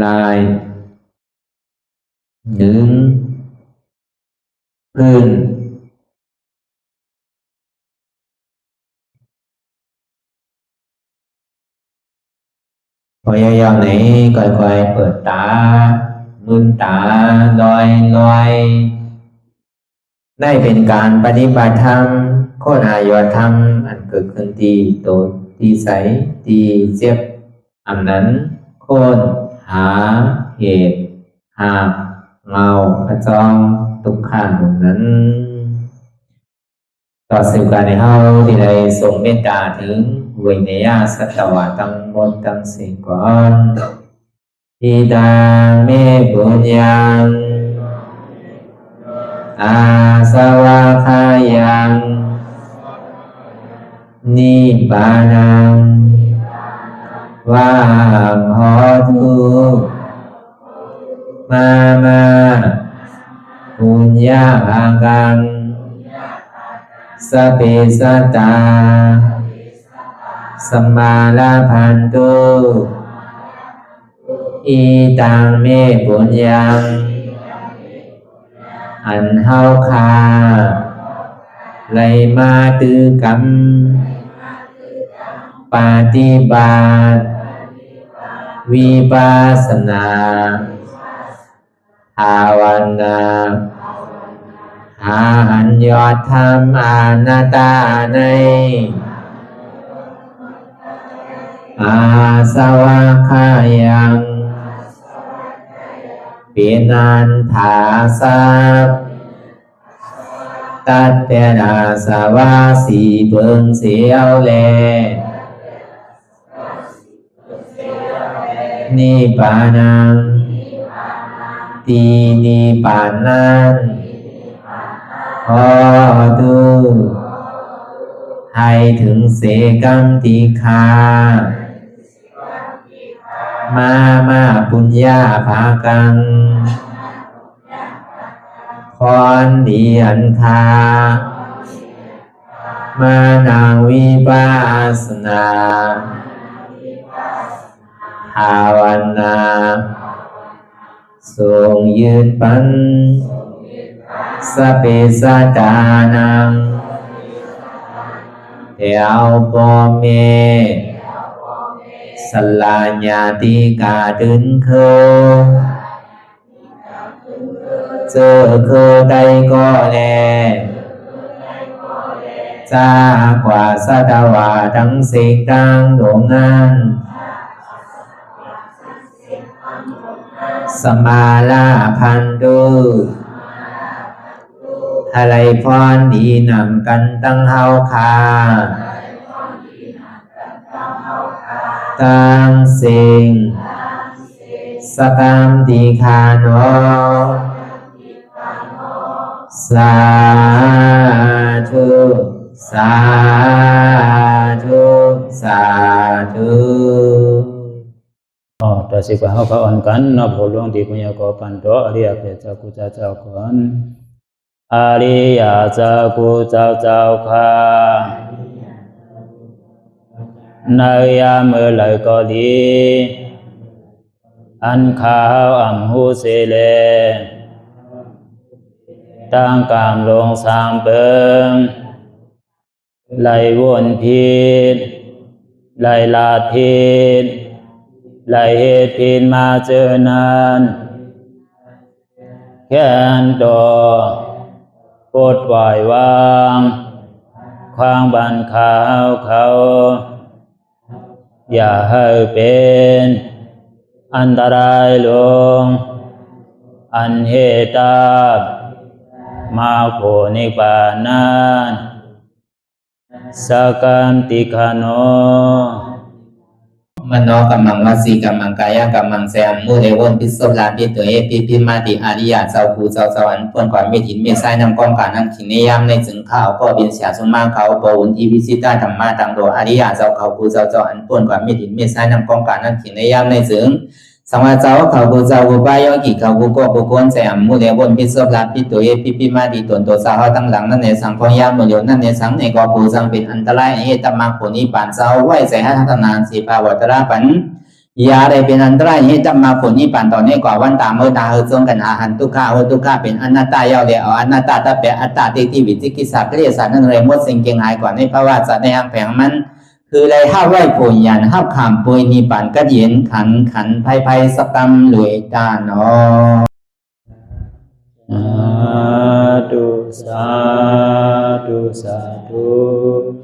ลายหนึ่งพื้นพยายามไหนก่อยเปิดตามืนตาลอยได้เป็นการปฏิบัติธรรมโคตรอายธรรมอันเกิดขึ้นที่โตที่ใสที่เจ็บอันนั้นโคนหาเหตุหาเงาพระจองทุกขันนั้นต่อสืบการในเฮาที่ได้ส่งเมตตาถึงวิเนยสัตวะตั้งหมดตั้งสิ่งก่อนอิดาเมปุญญังอาสวะคายังนิบานังวาหอตุมาปุญญาภากังสเปสัตตาสมาลาพันตุอีตังเมปุญญังอันเฮาคาไลมาตือกรรมปฏิบัติวิปัสสนาภาวนาหาหันยอดธรรมอนัตตาในอาสวะคายังเปียนันถาสัพตัดเปนาสวะสีเพิงเสียวแลนิพพานังตีนิพพานันขอดูให้ถึงเสกัมติคามาปุญญาภากังพรดีอันคามานาวิปัสสนาภาวนาทรงยืนปันสเปสัตตานังเอวปอเมสลาญาติกาดึงเคเจอเคได้ก็แลจากว่าสัตวาทั้งสิ่งดังดวงนั้นสมาลาพันตุอะไรพรดีนำกันตั้งเฮาคา ตังสิงสกัมติคาโนสาธุสาธุสาธุ ต่อสิกว่าเขาอ่อนกันนับหัวหลวงที่พุญญาโกปันโตอริยเปเจ้ากูเจ้าก่อนอริยเจ้ากูเจ้าค่ะในยามเมื่อไหร่ก็ดีอันข้าวอ่ำหูเสเลตั้งกามลงสามเปิงไหลวนพิษไหลลาดพิษไหลเหตุพิษมาเจอนานแค้นดอกปดไหววางความบันขาวเขาอย่าให้เป็นอันตรายลงอันเหตุตามาโผนิปานันสกัมติคาโนมโนกัมมังวสีกัมมังกายกัมมังแสมมุเรวนพิศลาปิตัวเอพิมาติอาริยะเจ้าภูเจ้าสวรรค์พ้นความเมตินเมสายนำกองการนั่งขินในยามในจึงข้าวก็บินเสียสมาเขาปวุนทีวิสิตาธรรมะตังโดอาริยะเจ้าเขาภูเจ้าสวรรค์พ้นความเมตินเมสายนำกองการนั่งขินในยามในจึงสังวาเจ้าเขาภูเจ้าภูบายอกิเขาภูก็ภูกวนแสมมุเรวนพิศลาปิตัวเอพิมาติตนตัวสาวตั้งหลังนั่นในสังพยามโยนั่นในสังในกอภูสังเป็นอันตรายเหตุมรรคผลนิพพานเจ้าไหวใส่ให้ทัศนานสีภาวตระปันยาได้เป็นอันตรายให้จำมาผลนิพพานตอนนี้กว่าวันตามเมื่อตาเฮอจงกันอาหารทุกข้าทุกข้าเป็นอนัตตาเยาวเดียวอนัตตาตาเปอัตตาติวิจิกิจสัพเพเรศานั่นเลยมดสิ่งเก่งหายกว่าในภาวะสัตว์ในห้างแผงมันคือเลยห้าไหวผลยันห้าขามปุยนิพพานก็เย็นขันภัยสกรรมรวยตาเนาะสาธุสาธุ